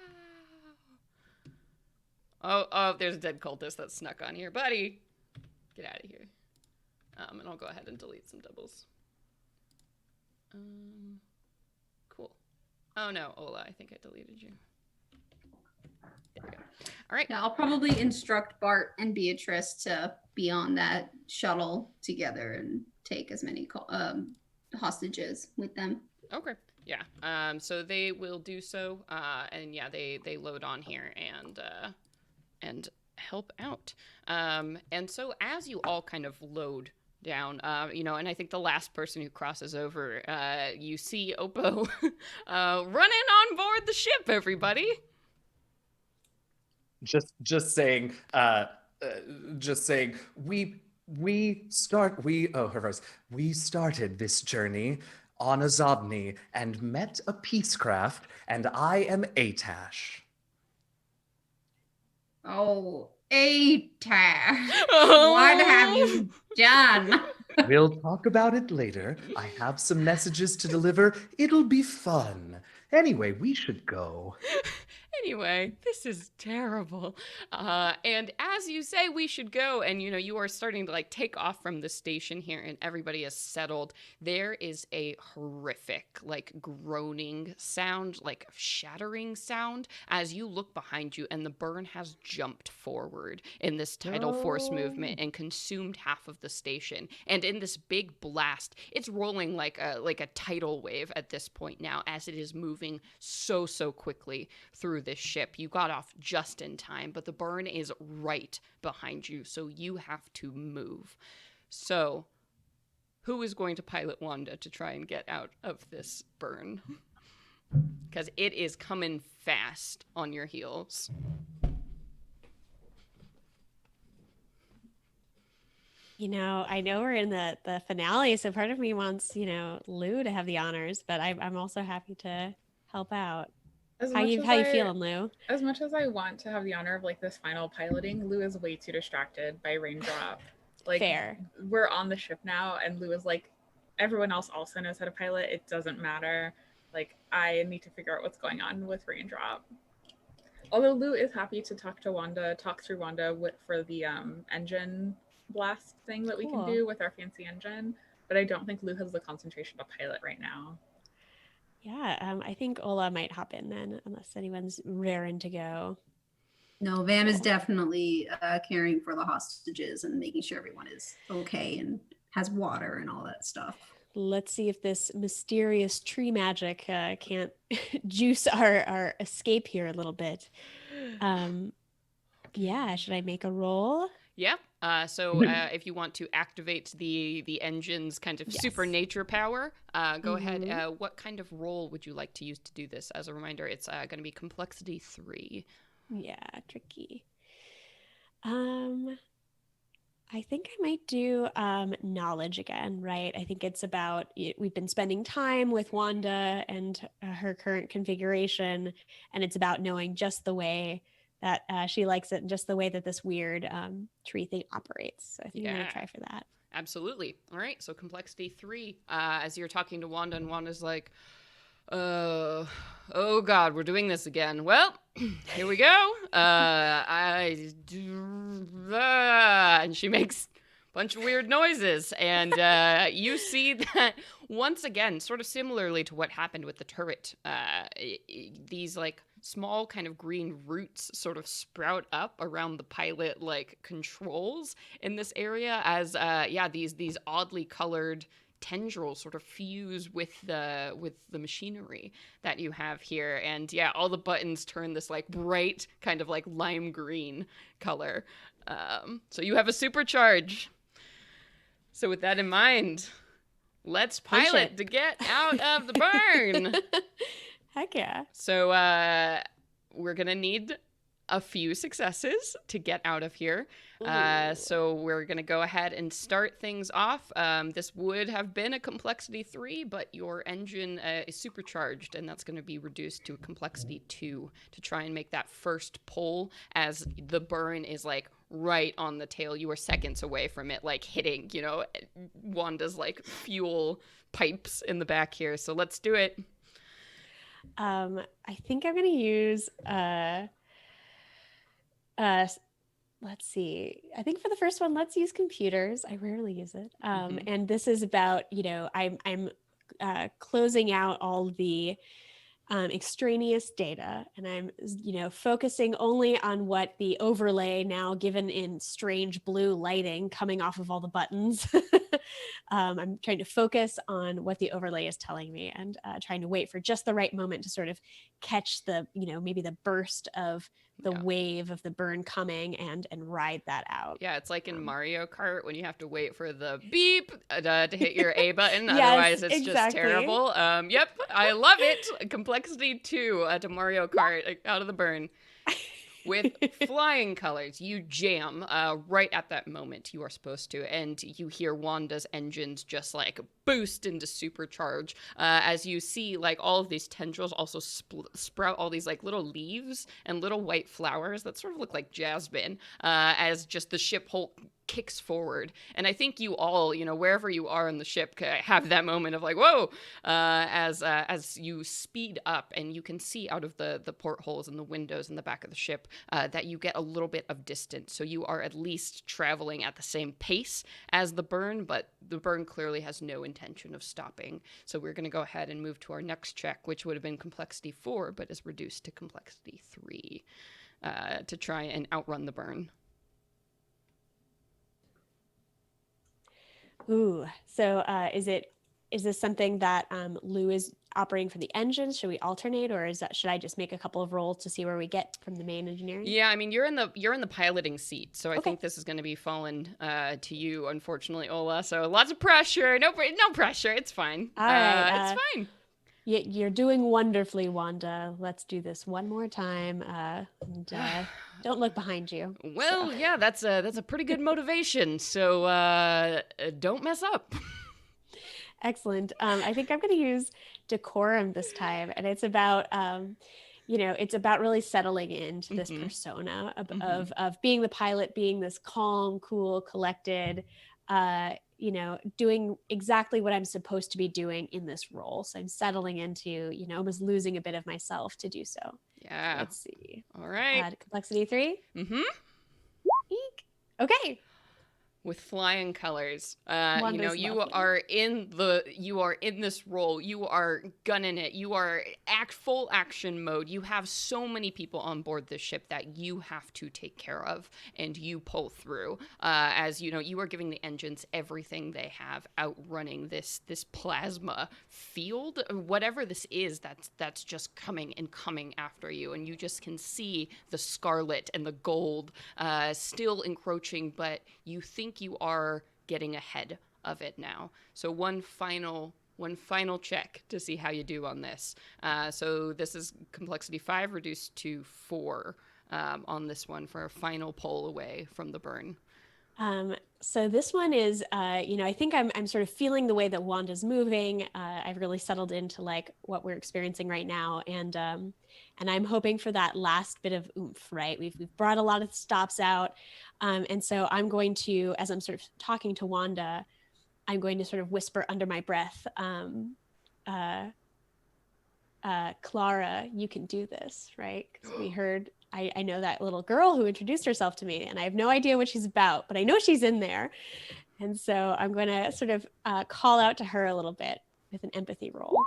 Oh, there's a dead cultist that snuck on here, buddy. Get out of here. And I'll go ahead and delete some doubles. Cool. Oh no, Ola, I think I deleted you. There we go. All right. Yeah, I'll probably instruct Bart and Beatrice to be on that shuttle together and take as many hostages with them. Okay. Yeah. So they will do so. And yeah, they load on here and help out. And so as you all kind of load down, and I think the last person who crosses over, you see Oppo running on board the ship, everybody. Just saying, we started this journey on Azobni and met a peacecraft, and I am Atash. Oh, Atash. What have you done? We'll talk about it later. I have some messages to deliver. It'll be fun. Anyway, we should go. Anyway, this is terrible. And as you say, we should go. And, you are starting to like take off from the station here and everybody is settled. There is a horrific, like groaning sound, like shattering sound as you look behind you, and the burn has jumped forward in this tidal force movement and consumed half of the station. And in this big blast, it's rolling like a tidal wave at this point now, as it is moving so quickly through this ship. You got off just in time, but the burn is right behind you, so you have to move. So, who is going to pilot Wanda to try and get out of this burn? Because it is coming fast on your heels. I know we're in the finale, so part of me wants, Lou to have the honors, but I'm also happy to help out. How you feeling, Lou? As much as I want to have the honor of like this final piloting, Lou is way too distracted by Raindrop. Like, fair. We're on the ship now, and Lou is like, everyone else also knows how to pilot. It doesn't matter. Like, I need to figure out what's going on with Raindrop. Although Lou is happy to talk through Wanda for the engine blast thing that we can do with our fancy engine, but I don't think Lou has the concentration to pilot right now. Yeah, I think Ola might hop in then, unless anyone's raring to go. No, Vam is definitely caring for the hostages and making sure everyone is okay and has water and all that stuff. Let's see if this mysterious tree magic can't juice our escape here a little bit. Yeah, should I make a roll? Yeah. So if you want to activate the engine's kind of supernature power, go ahead. What kind of roll would you like to use to do this? As a reminder, it's going to be complexity 3. Yeah, tricky. I think I might do knowledge again, right? I think it's about, we've been spending time with Wanda and her current configuration, and it's about knowing just the way that she likes it and just the way that this weird tree thing operates. So I think I'm going to try for that. Absolutely. All right. So complexity 3. As you're talking to Wanda, and Wanda's like, oh God, we're doing this again. Well, here we go. And she makes a bunch of weird noises. And you see that once again, sort of similarly to what happened with the turret, these like small kind of green roots sort of sprout up around the pilot like controls in this area as these oddly colored tendrils sort of fuse with the machinery that you have here, and all the buttons turn this like bright kind of like lime green color. So you have a supercharge. So with that in mind, let's pilot to get out of the burn. Heck yeah. So we're gonna need a few successes to get out of here. So we're going to go ahead and start things off. This would have been a complexity 3, but your engine is supercharged, and that's going to be reduced to a complexity 2 to try and make that first pull as the burn is like right on the tail. You are seconds away from it, like hitting, Wanda's like fuel pipes in the back here. So let's do it. I think I'm going to use... let's see. I think for the first one, let's use computers. I rarely use it. And this is about, I'm closing out all the extraneous data, and I'm, focusing only on what the overlay now given in strange blue lighting coming off of all the buttons. I'm trying to focus on what the overlay is telling me, and trying to wait for just the right moment to sort of catch the, maybe the burst of the wave of the burn coming and ride that out. Yeah, it's like in Mario Kart when you have to wait for the beep to hit your A button. Yes, Otherwise, it's exactly. just terrible. Yep, I love it. Complexity 2 to Mario Kart, out of the burn. With flying colors, you jam right at that moment you are supposed to, and you hear Wanda's engines just like boost into supercharge as you see like all of these tendrils also sprout all these like little leaves and little white flowers that sort of look like jasmine as just the ship kicks forward. And I think you all, wherever you are in the ship, have that moment of like, whoa, as you speed up, and you can see out of the portholes and the windows in the back of the ship that you get a little bit of distance. So you are at least traveling at the same pace as the burn, but the burn clearly has no intention of stopping. So we're going to go ahead and move to our next check, which would have been complexity 4, but is reduced to complexity 3 to try and outrun the burn. Ooh, so is this something that Lou is operating for the engines? Should we alternate, or should I just make a couple of rolls to see where we get from the main engineering? Yeah, I mean you're in the piloting seat, so I think this is going to be fallen to you, unfortunately, Ola. So lots of pressure. No pressure. It's fine. All right, it's fine. You're doing wonderfully, Wanda. Let's do this one more time, and don't look behind you. Well, yeah, that's a pretty good motivation. So don't mess up. Excellent. I think I'm going to use decorum this time, and it's about it's about really settling into this persona of being the pilot, being this calm, cool, collected, doing exactly what I'm supposed to be doing in this role. So I'm settling into, almost losing a bit of myself to do so. Yeah. So let's see. All right. Complexity 3. Mm-hmm. Eek. Okay. With flying colors, you lovely. are in this role. You are gunning it. You are full action mode. You have so many people on board this ship that you have to take care of, and you pull through. As you are giving the engines everything they have, outrunning this plasma field, whatever this is that's just coming and coming after you, and you just can see the scarlet and the gold still encroaching, but you think you are getting ahead of it now. So one final check to see how you do on this. So this is complexity 5 reduced to 4 on this one for a final pull away from the burn. So this one is, I think I'm sort of feeling the way that Wanda's moving. I've really settled into like what we're experiencing right now, and I'm hoping for that last bit of oomph. Right, we've brought a lot of stops out, and so I'm going to, as I'm sort of talking to Wanda, I'm going to sort of whisper under my breath, Clara, you can do this, right? Because we heard, I know that little girl who introduced herself to me, and I have no idea what she's about, but I know she's in there. And so I'm going to sort of call out to her a little bit with an empathy roll.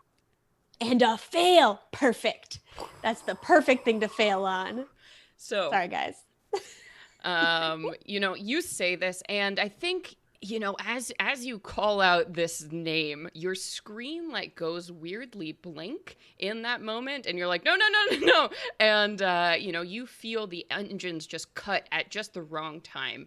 And a fail. Perfect. That's the perfect thing to fail on. So, sorry, guys. You say this, and I think, as you call out this name, your screen like goes weirdly blank in that moment, and you're like, no, no, no, no, no. And, you feel the engines just cut at just the wrong time.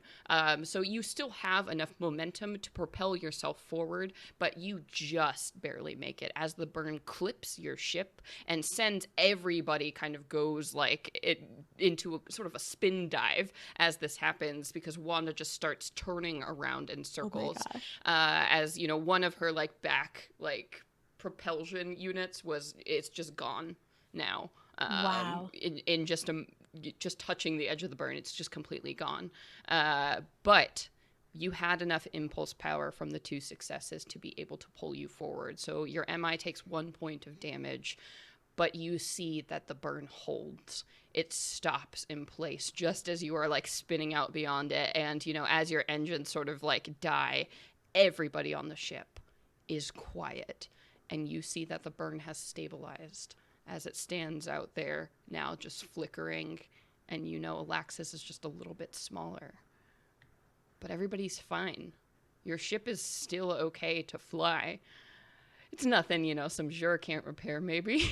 So you still have enough momentum to propel yourself forward, but you just barely make it as the burn clips your ship and sends everybody kind of goes like into a sort of a spin dive as this happens, because Wanda just starts turning around in circles. Oh my gosh. As one of her back propulsion units it's just gone now. Wow. In just touching the edge of the burn, it's just completely gone. But you had enough impulse power from the 2 successes to be able to pull you forward. So your MI takes 1 point of damage, but you see that the burn holds. It stops in place just as you are spinning out beyond it. And, as your engines sort of die, everybody on the ship is quiet. And you see that the burn has stabilized as it stands out there now just flickering. And Olaxis is just a little bit smaller. But everybody's fine. Your ship is still okay to fly. It's nothing, some Jur can't repair, maybe.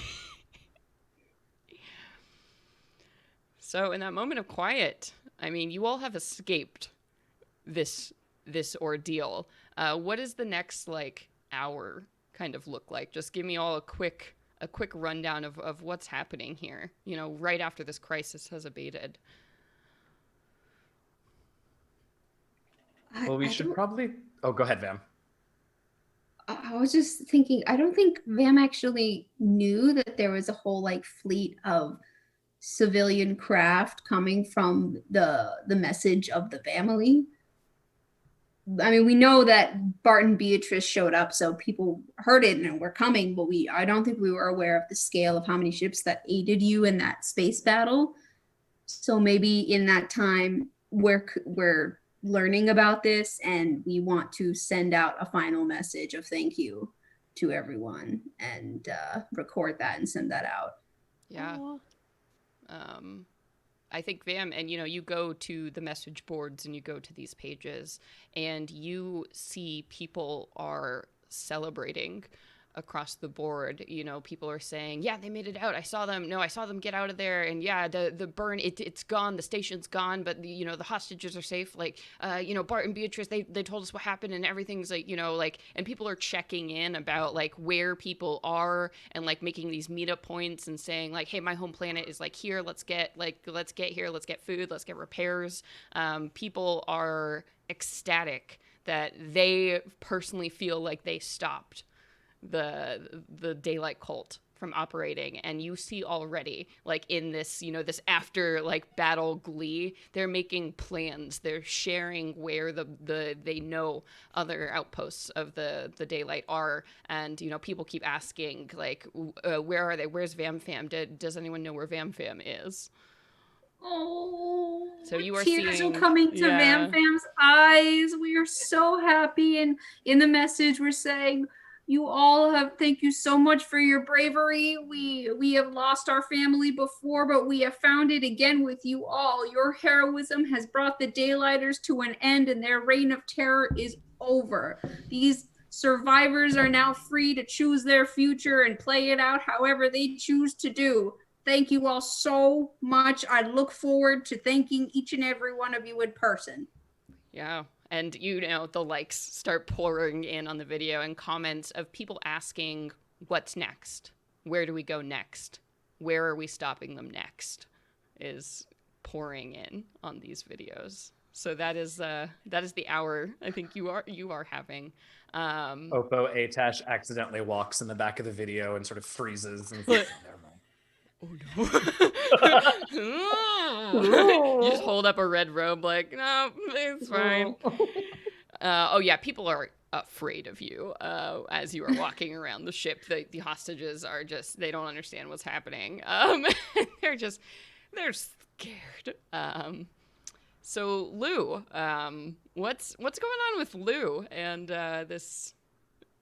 So in that moment of quiet, I mean, you all have escaped this ordeal. What does the next hour kind of look like? Just give me all a quick rundown of what's happening here, right after this crisis has abated. Well, we should probably... Oh, go ahead, Vam. I was just thinking, I don't think Vam actually knew that there was a whole fleet of civilian craft coming from the message of the family. I mean, we know that Bart and Beatrice showed up, so people heard it and were coming, but I don't think we were aware of the scale of how many ships that aided you in that space battle. So maybe in that time we're learning about this, and we want to send out a final message of thank you to everyone and record that and send that out. Yeah. I think Vam, and you go to the message boards and you go to these pages and you see people are celebrating across the board. People are saying, yeah, they made it out. I saw them. No, I saw them get out of there. And yeah, the burn, it's gone. The station's gone, but the hostages are safe. Bart and Beatrice, they told us what happened and everything's and people are checking in about where people are and making these meetup points and saying hey, my home planet is here. Let's get here. Let's get food. Let's get repairs. People are ecstatic that they personally feel like they stopped the daylight cult from operating. And you see already in this this after battle glee, they're making plans, they're sharing where the they know other outposts of the daylight are. And people keep asking where are they, where's Vam Fam, does anyone know where Vam Fam is? Oh, so you are tears seeing, are coming to Vam Fam's eyes. We are so happy, and in the message we're saying, you all thank you so much for your bravery. We have lost our family before, but we have found it again with you all. Your heroism has brought the Daylighters to an end, and their reign of terror is over. These survivors are now free to choose their future and play it out however they choose to do. Thank you all so much. I look forward to thanking each and every one of you in person. Yeah. And, the likes start pouring in on the video and comments of people asking, what's next? Where do we go next? Where are we stopping them next? Is pouring in on these videos. So that is the hour I think you are having. Oppo Atash accidentally walks in the back of the video and sort of freezes and like, never mind. Oh no. You just hold up a red robe like, no, it's fine. Oh yeah, people are afraid of you as you are walking around the ship. The hostages are just, they don't understand what's happening. They're scared. So Lou, what's going on with Lou and this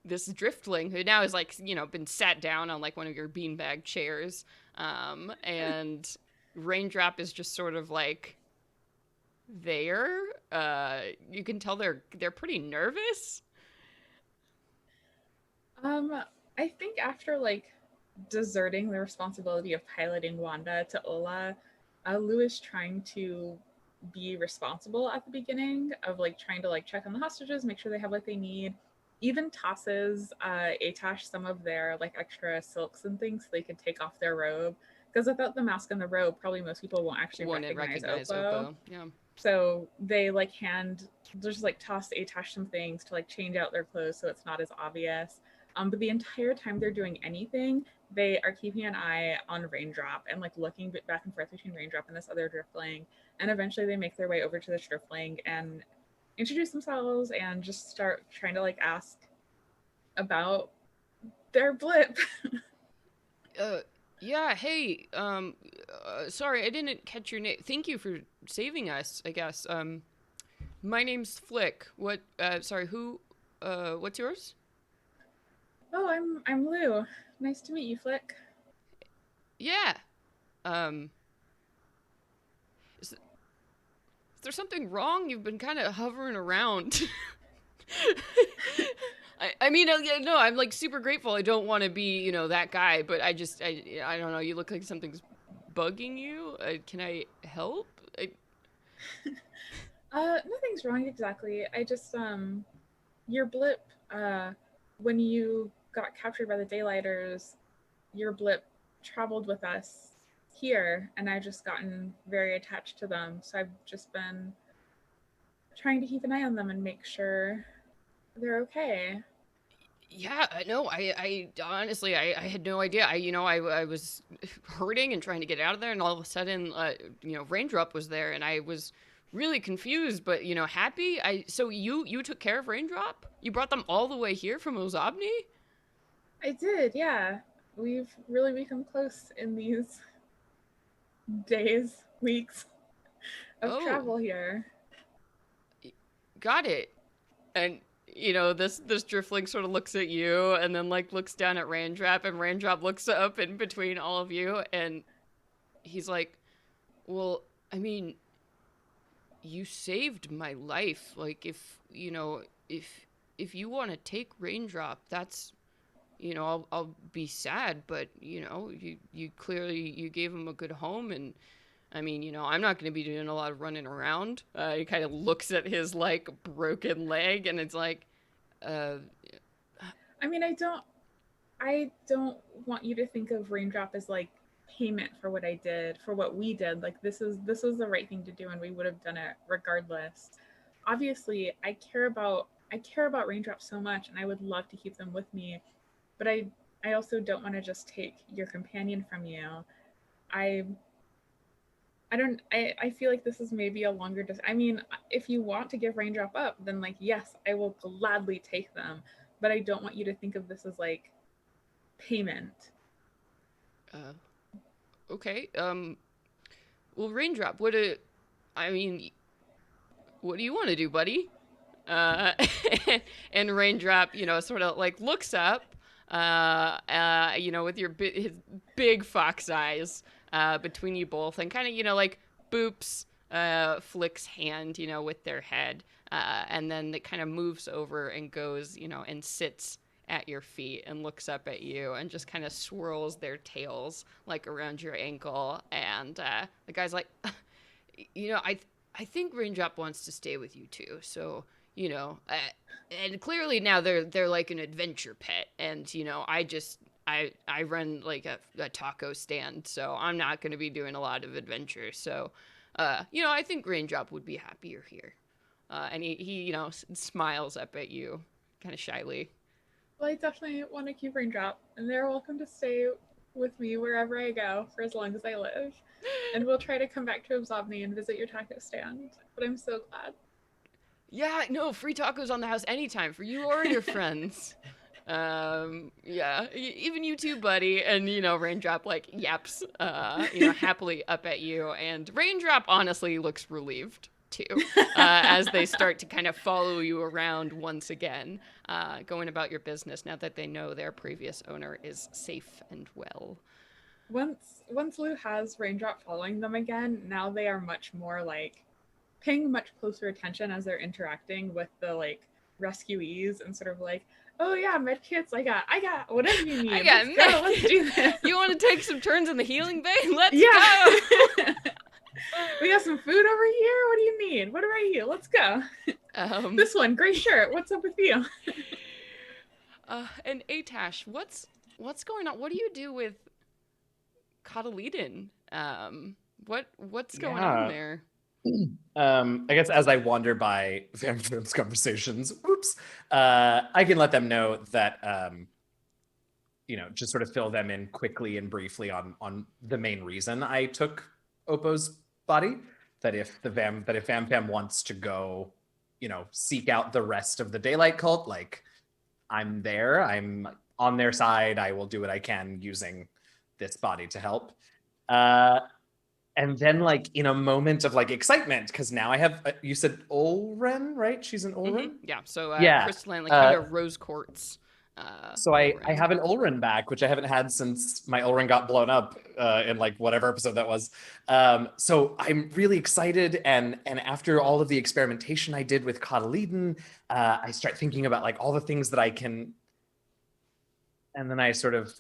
driftling who now is like, been sat down on like one of your beanbag chairs, and Raindrop is just sort of like there. You can tell they're pretty nervous. I think after like deserting the responsibility of piloting Wanda to Ola, Lou is trying to be responsible at the beginning of like trying to like check on the hostages, make sure they have what they need. Even tosses Atash some of their like extra silks and things so they could take off their robe. Because without the mask and the robe, probably most people won't actually recognize Oppo. Yeah. So they like just like toss Atash some things to like change out their clothes so it's not as obvious. But the entire time they're doing anything, they are keeping an eye on Raindrop and like looking back and forth between Raindrop and this other driftling. And eventually they make their way over to this driftling and introduce themselves and just start trying to like ask about their blip. Yeah, hey, sorry, I didn't catch your name. Thank you for saving us, I guess. My name's Flick. What, sorry, what's yours? Oh, I'm Lou. Nice to meet you, Flick. Yeah. Is there something wrong? You've been kind of hovering around. I mean, no, I'm like super grateful. I don't want to be, that guy, but I don't know. You look like something's bugging you. Can I help? Nothing's wrong exactly. I just, your blip, when you got captured by the Daylighters, your blip traveled with us here, and I've just gotten very attached to them. So I've just been trying to keep an eye on them and make sure they're okay. Yeah, no, I honestly, I had no idea. I was hurting and trying to get out of there, and all of a sudden, Raindrop was there, and I was really confused, but, happy. So you took care of Raindrop? You brought them all the way here from Ozobni? I did, yeah. We've really become close in these days, weeks of travel here. Got it. And this driftling sort of looks at you and then like looks down at Raindrop, and Raindrop looks up in between all of you, and he's like, well, I mean, you saved my life. Like, if you want to take Raindrop, that's, I'll be sad, but you clearly, you gave him a good home, and I mean, I'm not going to be doing a lot of running around. He kind of looks at his like broken leg, and it's like, I mean, I don't want you to think of Raindrop as like payment for what I did, for what we did. Like this was the right thing to do, and we would have done it regardless. Obviously, I care about Raindrop so much, and I would love to keep them with me, but I also don't want to just take your companion from you. I feel like this is maybe a longer I mean, if you want to give Raindrop up, then like, yes, I will gladly take them, but I don't want you to think of this as like payment. Okay. Well, Raindrop, what do you want to do, buddy? And Raindrop, sort of like looks up, with his big fox eyes, between you both, and kind of, like boops, Flick's hand, with their head, and then it kind of moves over and goes, and sits at your feet and looks up at you and just kind of swirls their tails like around your ankle, and the guy's like, I think Raindrop wants to stay with you too, so and clearly now they're like an adventure pet, and I run like a taco stand, so I'm not going to be doing a lot of adventure, so I think Raindrop would be happier here. And he smiles up at you kind of shyly. Well, I definitely want to keep Raindrop, and they're welcome to stay with me wherever I go for as long as I live. And we'll try to come back to Obzobni and visit your taco stand. But I'm so glad. Yeah, no, free tacos on the house anytime for you or your friends. Yeah, even you too, buddy. And, Raindrop, yaps, happily up at you. And Raindrop honestly looks relieved, too, as they start to kind of follow you around once again, going about your business now that they know their previous owner is safe and well. Once Lou has Raindrop following them again, now they are much more, paying much closer attention as they're interacting with the, rescuees and sort of oh yeah, med kits, I got whatever you need. Let's do this. You want to take some turns in the healing bay? Let's go. We got some food over here. What do you need? What about you? Let's go. This one, gray shirt. What's up with you? And Atash, what's going on? What do you do with Catalidin? What's going on there? I guess as I wander by Vanford's conversations, I can let them know that, just sort of fill them in quickly and briefly on the main reason I took Oppo's body. That if Vam wants to go, seek out the rest of the Daylight cult, I'm there. I'm on their side. I will do what I can using this body to help. And then, in a moment of, excitement, because now I have, you said Olren, right? She's an Olren? Mm-hmm. Yeah, so yeah. crystalline, kind of rose quartz. So I have an Olren back, which I haven't had since my Olren got blown up in, whatever episode that was. So I'm really excited, and after all of the experimentation I did with Catalidin, I start thinking about, all the things that I can... And then I sort of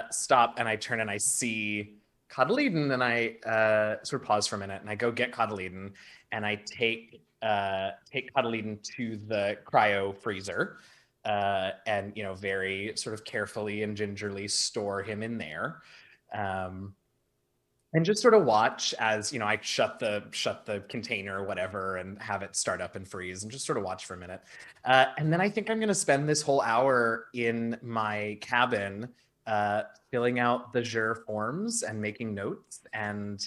stop, and I turn and I see Catalidin, and I sort of pause for a minute, and I go get Catalidin, and I take Catalidin to the cryo freezer, and very sort of carefully and gingerly store him in there, and just sort of watch as I shut the container or whatever and have it start up and freeze, and just sort of watch for a minute, and then I think I'm going to spend this whole hour in my cabin, filling out the Jur forms and making notes and,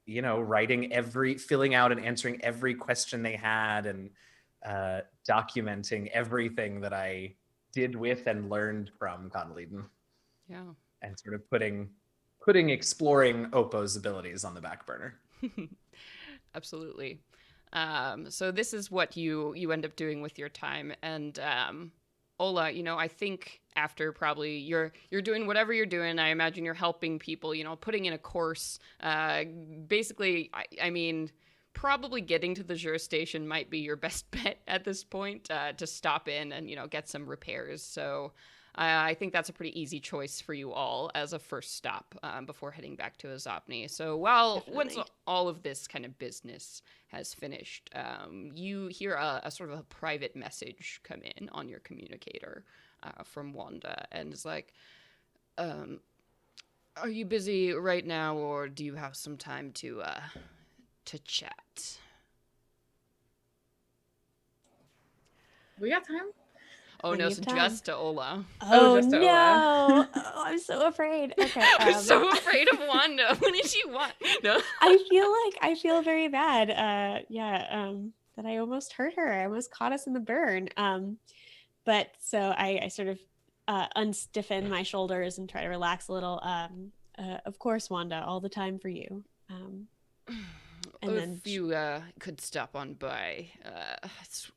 filling out and answering every question they had, and documenting everything that I did with and learned from Catalidin. Yeah. And sort of putting exploring Oppo's abilities on the back burner. Absolutely. So this is what you end up doing with your time. And Ola, I think after probably you're doing whatever you're doing, I imagine you're helping people, putting in a course. Basically, I mean, probably getting to the Jur station might be your best bet at this point, to stop in and, get some repairs. So I think that's a pretty easy choice for you all as a first stop before heading back to Obzobni. So once all of this kind of business has finished, you hear a sort of a private message come in on your communicator from Wanda, and it's like, are you busy right now, or do you have some time to chat? We got time. Oh no, so just to Ola. Oh just to no! Ola. Oh, I'm so afraid. Okay, I'm so afraid of Wanda. What did she want? No. I feel very bad. That I almost hurt her. I almost caught us in the burn. But so I sort of unstiffen my shoulders and try to relax a little. Of course, Wanda, all the time for you. And then if you could stop on by,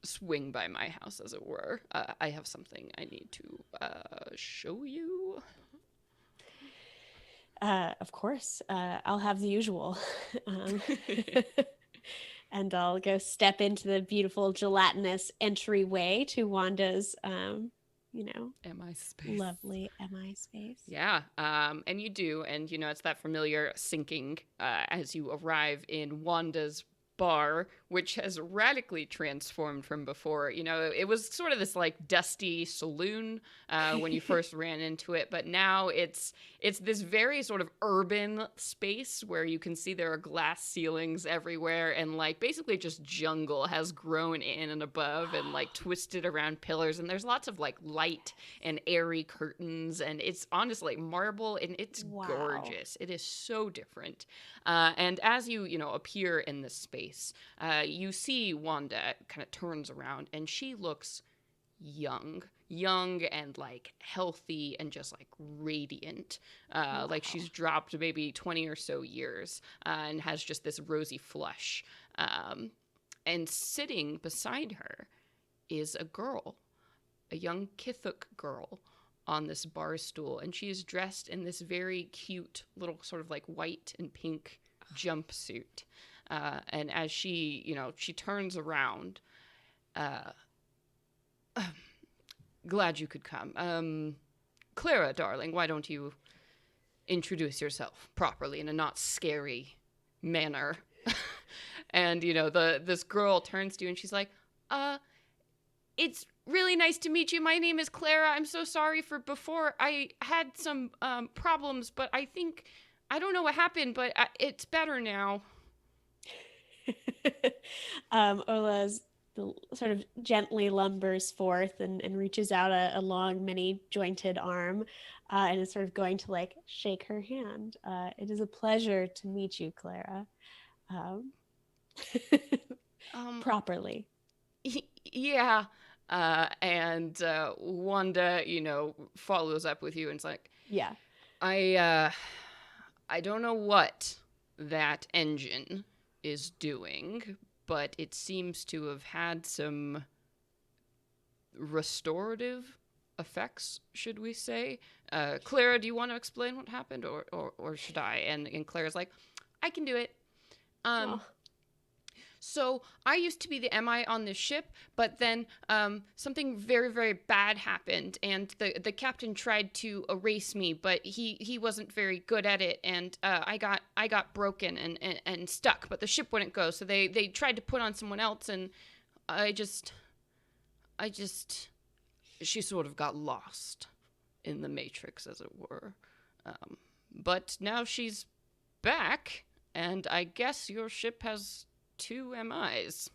swing by my house, as it were. I have something I need to show you. Of course, I'll have the usual. And I'll go step into the beautiful gelatinous entryway to Wanda's, MI space. Lovely MI space. Yeah, and you do, and it's that familiar sinking as you arrive in Wanda's bar, which has radically transformed from before. You know, it was sort of this like dusty saloon when you first ran into it, but now it's this very sort of urban space where you can see there are glass ceilings everywhere, and like basically just jungle has grown in and above and like twisted around pillars, and there's lots of like light and airy curtains, and it's honestly marble, and it's gorgeous. It is so different. And as you appear in this space, you see Wanda kind of turns around, and she looks young and like healthy and just like radiant, like she's dropped maybe 20 or so years, and has just this rosy flush. And sitting beside her is a girl, a young Kithuk girl, on this bar stool, and she is dressed in this very cute little sort of like white and pink jumpsuit. And as she turns around, glad you could come. Clara, darling, why don't you introduce yourself properly in a not scary manner? And, this girl turns to you and she's like, it's really nice to meet you. My name is Clara. I'm so sorry for before. I had some problems, but I don't know what happened, but it's better now. Ola's sort of gently lumbers forth and reaches out a long, many-jointed arm, and is sort of going to like shake her hand. It is a pleasure to meet you, Clara. Properly. Yeah. And Wanda, follows up with you and it's like, yeah, I don't know what that engine is doing, but it seems to have had some restorative effects, should we say. Clara, do you want to explain what happened, or should I? And Clara's like, I can do it. So I used to be the MI on this ship, but then something very, very bad happened, and the captain tried to erase me, but he wasn't very good at it, and I got broken and stuck, but the ship wouldn't go, so they tried to put on someone else, and she sort of got lost in the Matrix, as it were. But now she's back, and I guess your ship has 2 MIs.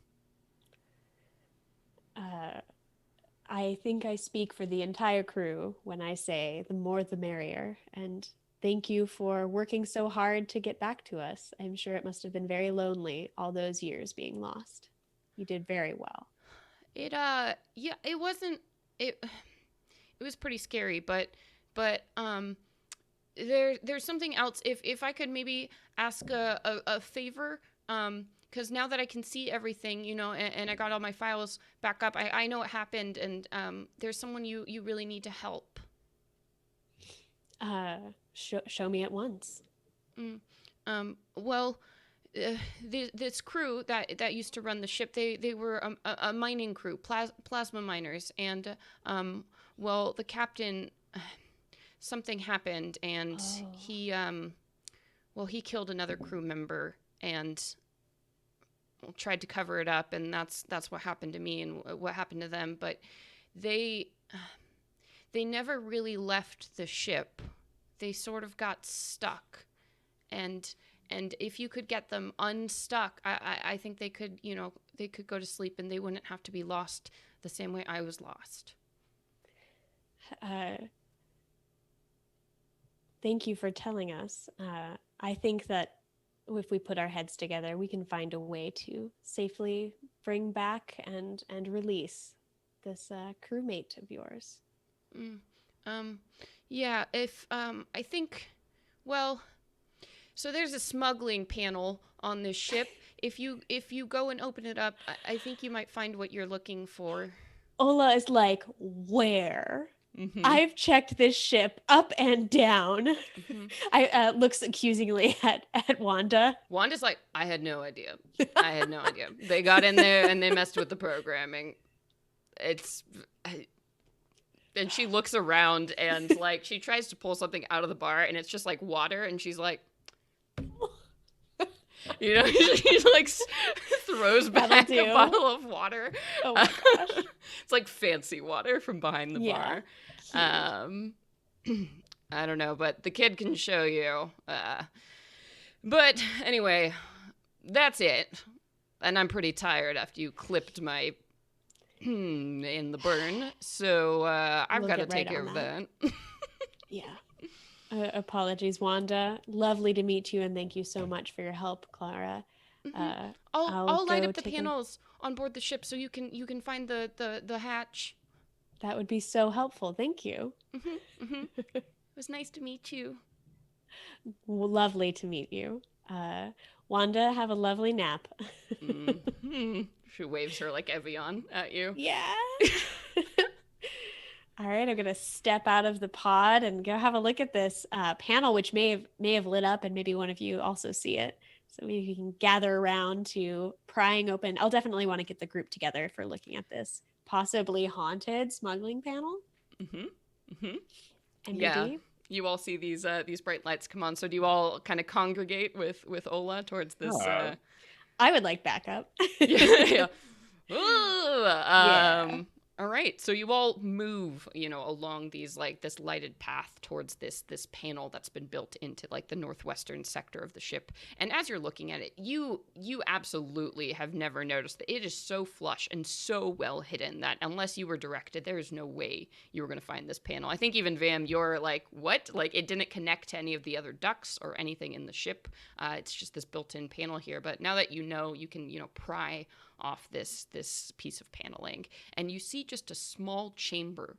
I think I speak for the entire crew when I say the more the merrier, and thank you for working so hard to get back to us. I'm sure it must have been very lonely all those years being lost. You did very well. It was pretty scary, but there's something else. If I could maybe ask a favor, because now that I can see everything, and I got all my files back up, I know what happened, and there's someone you really need to help. Show me at once. Well, this crew that used to run the ship, they were a mining crew, plasma miners, and well, the captain, something happened, and he killed another crew member, and tried to cover it up, and that's what happened to me and what happened to them. But they never really left the ship. They sort of got stuck, and if you could get them unstuck, I think they could go to sleep, and they wouldn't have to be lost the same way I was lost. Thank you for telling us. I think that if we put our heads together, we can find a way to safely bring back and release this crewmate of yours. Yeah, if I think, well, so there's a smuggling panel on this ship. If you go and open it up, I think you might find what you're looking for. Ola is like, where? Mm-hmm. I've checked this ship up and down. Mm-hmm. I looks accusingly at Wanda. Wanda's like, I had no idea. They got in there and they messed with the programming. And she looks around and like she tries to pull something out of the bar, and it's just like water, and she's like, You know, he like throws That'll back do. a bottle of water. Oh my gosh. It's like fancy water from behind the Yeah. bar. I don't know, but the kid can show you. But anyway, that's it. And I'm pretty tired after you clipped my in the burn. So I've We'll got to get take right care on of that. that. Yeah. Apologies, Wanda. Lovely to meet you, and thank you so much for your help, Clara. I'll light go up the take a- panels on board the ship so you can find the hatch. That would be so helpful. Thank you. It was nice to meet you. Lovely to meet you. Wanda, have a lovely nap. She waves her like Evian at you. Yeah. All right, I'm gonna step out of the pod and go have a look at this panel, which may have lit up, and maybe one of you also see it. So maybe we can gather around to prying open. I'll definitely want to get the group together for looking at this possibly haunted smuggling panel. NBD. Yeah. You all see these bright lights come on. So do you all kind of congregate with Ola towards this? I would like backup. Yeah. Ooh, Yeah. All right. So you all move, along this lighted path towards this panel that's been built into like the northwestern sector of the ship. And as you're looking at it, you absolutely have never noticed that it is so flush and so well hidden that unless you were directed, there is no way you were going to find this panel. I think even Vam, you're like, what? Like it didn't connect to any of the other ducts or anything in the ship. It's just this built-in panel here. But now that you can, pry off this piece of paneling, and you see just a small chamber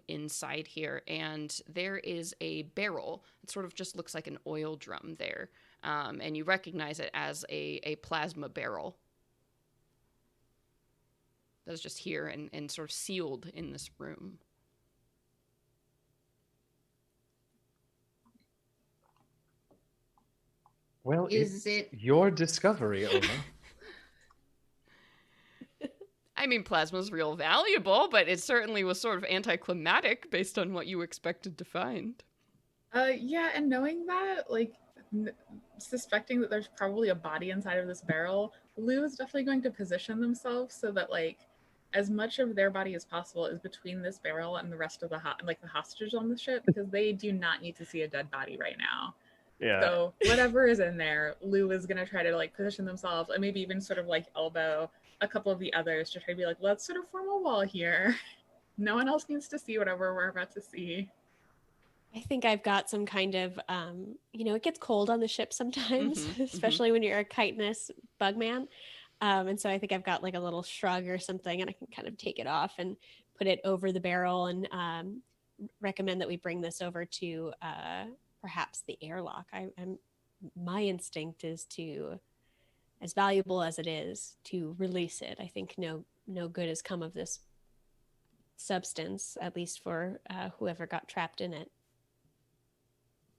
inside here, and there is a barrel. It sort of just looks like an oil drum there, and you recognize it as a plasma barrel that's just here and sort of sealed in this room. Well, Is it's it- your discovery, Ola. I mean, plasma's real valuable, but it certainly was sort of anticlimactic based on what you expected to find. Yeah, and knowing that, like, suspecting that there's probably a body inside of this barrel, Lou is definitely going to position themselves so that, like, as much of their body as possible is between this barrel and the rest of the the hostages on the ship, because they do not need to see a dead body right now. Yeah. So whatever is in there, Lou is gonna try to like position themselves and maybe even sort of like elbow a couple of the others to try to be like, let's sort of form a wall here. No one else needs to see whatever we're about to see. I think I've got some kind of, it gets cold on the ship sometimes, Mhm, especially when you're a chitinous bug man. And so I think I've got like a little shrug or something, and I can kind of take it off and put it over the barrel, and recommend that we bring this over to perhaps the airlock. My instinct is to, as valuable as it is, to release it. I think no good has come of this substance, at least for whoever got trapped in it.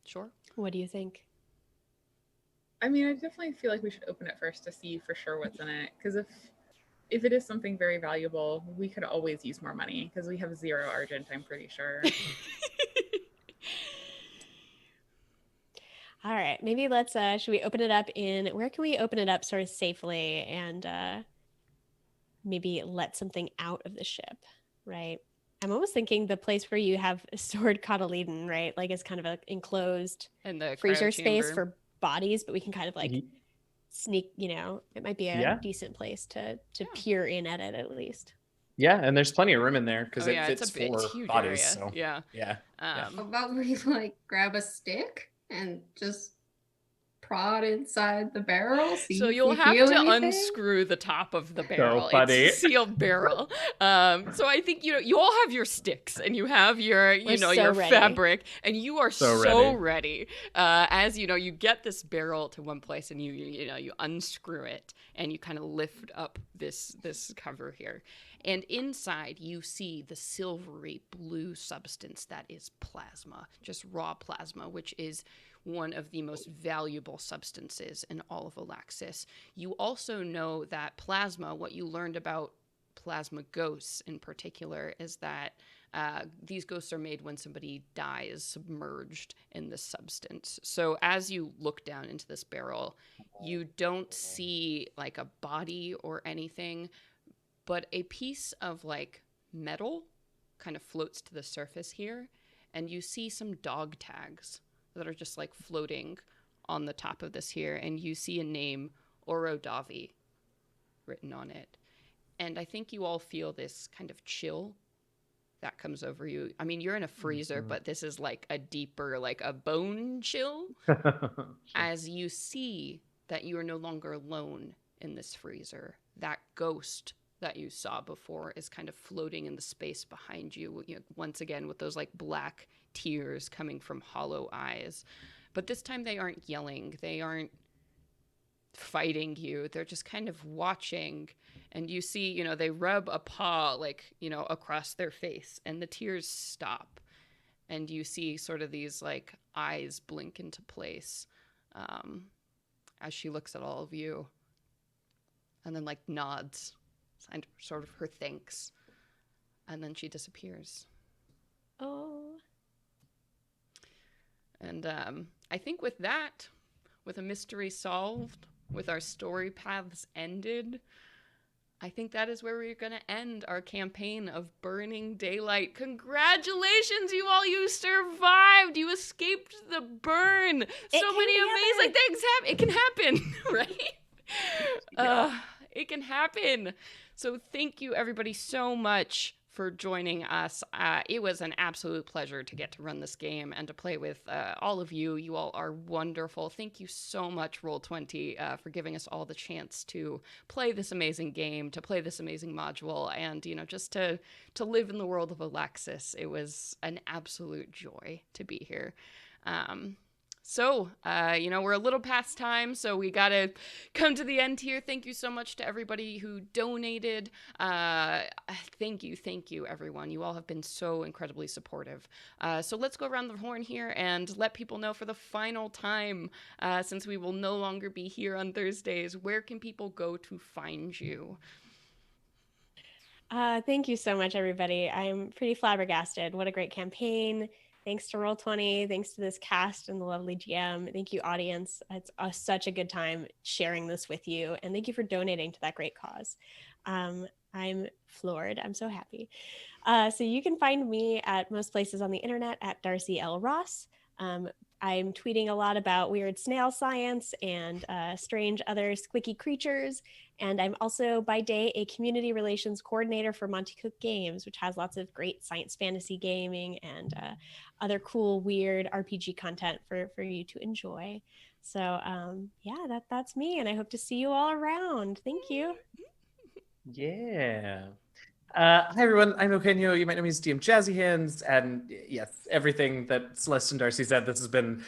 Sure. What do you think? I mean, I definitely feel like we should open it first to see for sure what's in it. Because if it is something very valuable, we could always use more money because we have 0 Argent, I'm pretty sure. All right, maybe let's should we open it up where can we open it up sort of safely and maybe let something out of the ship, right? I'm almost thinking the place where you have stored cotyledon, right? Like it's kind of an enclosed And the freezer cryo space chamber. for bodies, but we can kind of like Ye- sneak, it might be a Yeah. decent place to Yeah. peer in at it at least. Yeah, and there's plenty of room in there because Oh, it yeah, fits it's a for huge bodies. area. So Yeah. yeah. How about we like grab a stick and just prod inside the barrel? See So if you'll we have feel to anything? unscrew the top of the barrel. funny. It's a sealed barrel. So I think you all have your sticks and you have your We're so your ready. fabric, and you are So so ready. As you get this barrel to one place and you unscrew it and you kind of lift up this cover here, and inside you see the silvery blue substance that is plasma, just raw plasma, which is one of the most valuable substances in all of Olaxis. You also know that plasma, what you learned about plasma ghosts in particular, is that These ghosts are made when somebody dies submerged in this substance. So as you look down into this barrel, you don't see like a body or anything, but a piece of like metal kind of floats to the surface here, and you see some dog tags that are just like floating on the top of this here, and you see a name, Orodavi, written on it. And I think you all feel this kind of chill that comes over you. I mean, you're in a freezer, but this is like a deeper, like a bone chill, as you see that you are no longer alone in this freezer. That ghost that you saw before is kind of floating in the space behind you, once again with those like black tears coming from hollow eyes. But this time they aren't yelling, they aren't fighting you, they're just kind of watching. And you see, they rub a paw like, across their face, and the tears stop. And you see sort of these like eyes blink into place as she looks at all of you, and then like nods, and sort of her thanks, and then she disappears. Oh. And I think with that, with a mystery solved, with our story paths ended, I think that is where we're going to end our campaign of Burning Daylight. Congratulations, you all! You survived! You escaped the burn! So many amazing things happen! It can happen, right? It can happen. So thank you, everybody, so much for joining us. It was an absolute pleasure to get to run this game and to play with all of you. You all are wonderful. Thank you so much, Roll20, for giving us all the chance to play this amazing game, to play this amazing module, and just to live in the world of Olaxis. It was an absolute joy to be here. So, we're a little past time, so we got to come to the end here. Thank you so much to everybody who donated. Thank you, everyone. You all have been so incredibly supportive. So let's go around the horn here and let people know for the final time, since we will no longer be here on Thursdays, where can people go to find you? Thank you so much, everybody. I'm pretty flabbergasted. What a great campaign. Thanks to Roll20. Thanks to this cast and the lovely GM. Thank you, audience. It's such a good time sharing this with you. And thank you for donating to that great cause. I'm floored. I'm so happy. So you can find me at most places on the internet at Darcy L. Ross. I'm tweeting a lot about weird snail science and strange other squicky creatures. And I'm also by day a community relations coordinator for Monty Cook Games, which has lots of great science fantasy gaming and other cool, weird RPG content for you to enjoy. So that's me. And I hope to see you all around. Thank you. Yeah. Hi everyone, I'm Eugenio. You might know me as DM Jazzy Hands, and yes, everything that Celeste and Darcy said, this has been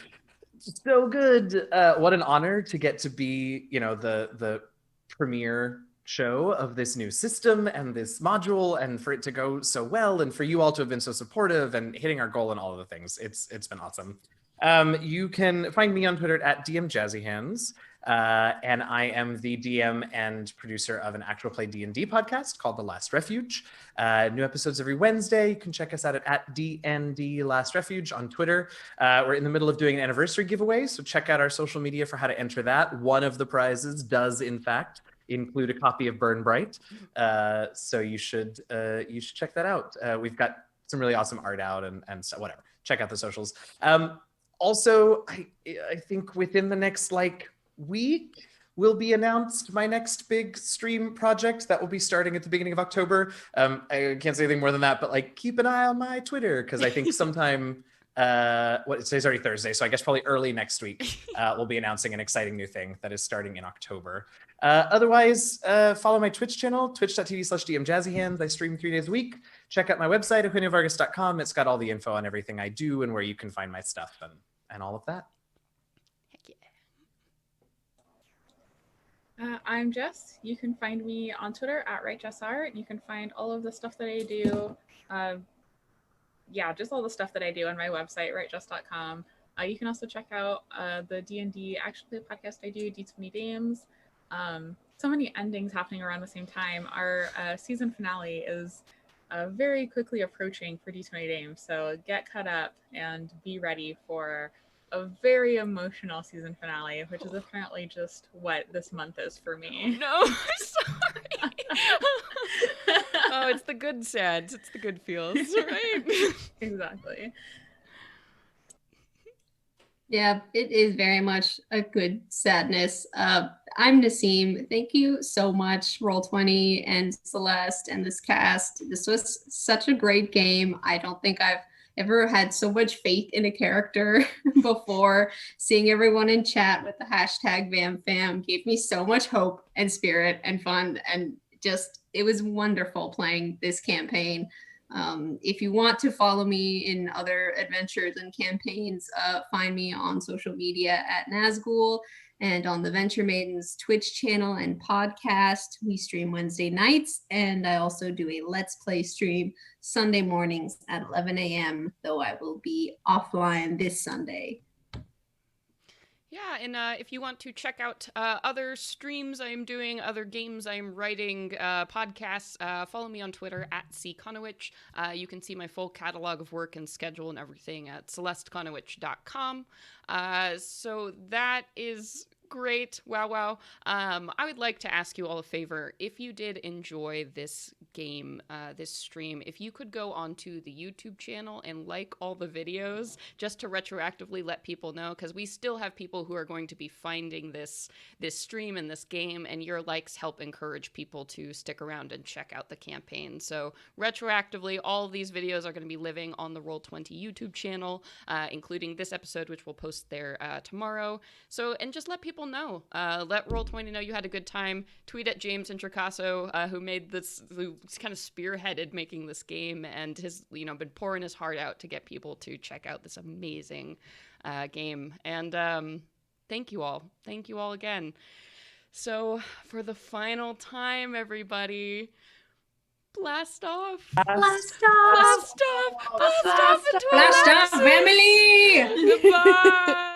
so good. What an honor to get to be, the premiere show of this new system and this module, and for it to go so well, and for you all to have been so supportive and hitting our goal and all of the things. It's been awesome. You can find me on Twitter at DM Jazzy Hands. And I am the DM and producer of an actual play D&D podcast called The Last Refuge. New episodes every Wednesday. You can check us out at DND Last Refuge on Twitter. We're in the middle of doing an anniversary giveaway, so check out our social media for how to enter that. One of the prizes does, in fact, include a copy of Burn Bryte. So you should check that out. We've got some really awesome art out and so whatever. Check out the socials. Also, I think within the next week will be announced my next big stream project that will be starting at the beginning of October. I can't say anything more than that, but keep an eye on my Twitter, because I think sometime today's already Thursday, so I guess probably early next week we'll be announcing an exciting new thing that is starting in October. Otherwise, follow my Twitch channel, twitch.tv/DMJazzyHands. I stream 3 days a week. Check out my website, eugeniovargas.com. It's got all the info on everything I do and where you can find my stuff and all of that. I'm Jess. You can find me on Twitter at WriteJessR. You can find all of the stuff that I do. Just all the stuff that I do on my website, writejess.com. You can also check out the D&D Action Play podcast I do, D20 Games. So many endings happening around the same time. Our season finale is very quickly approaching for D20 Dames. So get caught up and be ready for a very emotional season finale, which is apparently just what this month is for me. No, sorry. Oh, it's the good sads. It's the good feels, right? Exactly. Yeah, it is very much a good sadness. I'm Naseem. Thank you so much, Roll20 and Celeste and this cast. This was such a great game. I don't think I've ever had so much faith in a character before. Seeing everyone in chat with the hashtag VamFam gave me so much hope and spirit and fun, and just it was wonderful playing this campaign. If you want to follow me in other adventures and campaigns, find me on social media at Nazgul and on the Venture Maidens Twitch channel and podcast. We stream Wednesday nights, and I also do a Let's Play stream Sunday mornings at 11 a.m., though I will be offline this Sunday. Yeah, and if you want to check out other streams I'm doing, other games I'm writing, podcasts, follow me on Twitter at cconowitch. You can see my full catalog of work and schedule and everything at celesteconowitch.com. So that is great. Wow. I would like to ask you all a favor. If you did enjoy this game, this stream, if you could go onto the YouTube channel and like all the videos just to retroactively let people know, because we still have people who are going to be finding this stream and this game, and your likes help encourage people to stick around and check out the campaign. So retroactively, all of these videos are going to be living on the Roll20 YouTube channel, including this episode, which we'll post there tomorrow. So, and just let people know. Let Roll20 know you had a good time. Tweet at James Intricasso, who made this, who kind of spearheaded making this game, and has been pouring his heart out to get people to check out this amazing game. And thank you all. Thank you all again. So for the final time, everybody, blast off. Blast off. Blast off. Blast off into Blast off, Olaxis. family! Goodbye.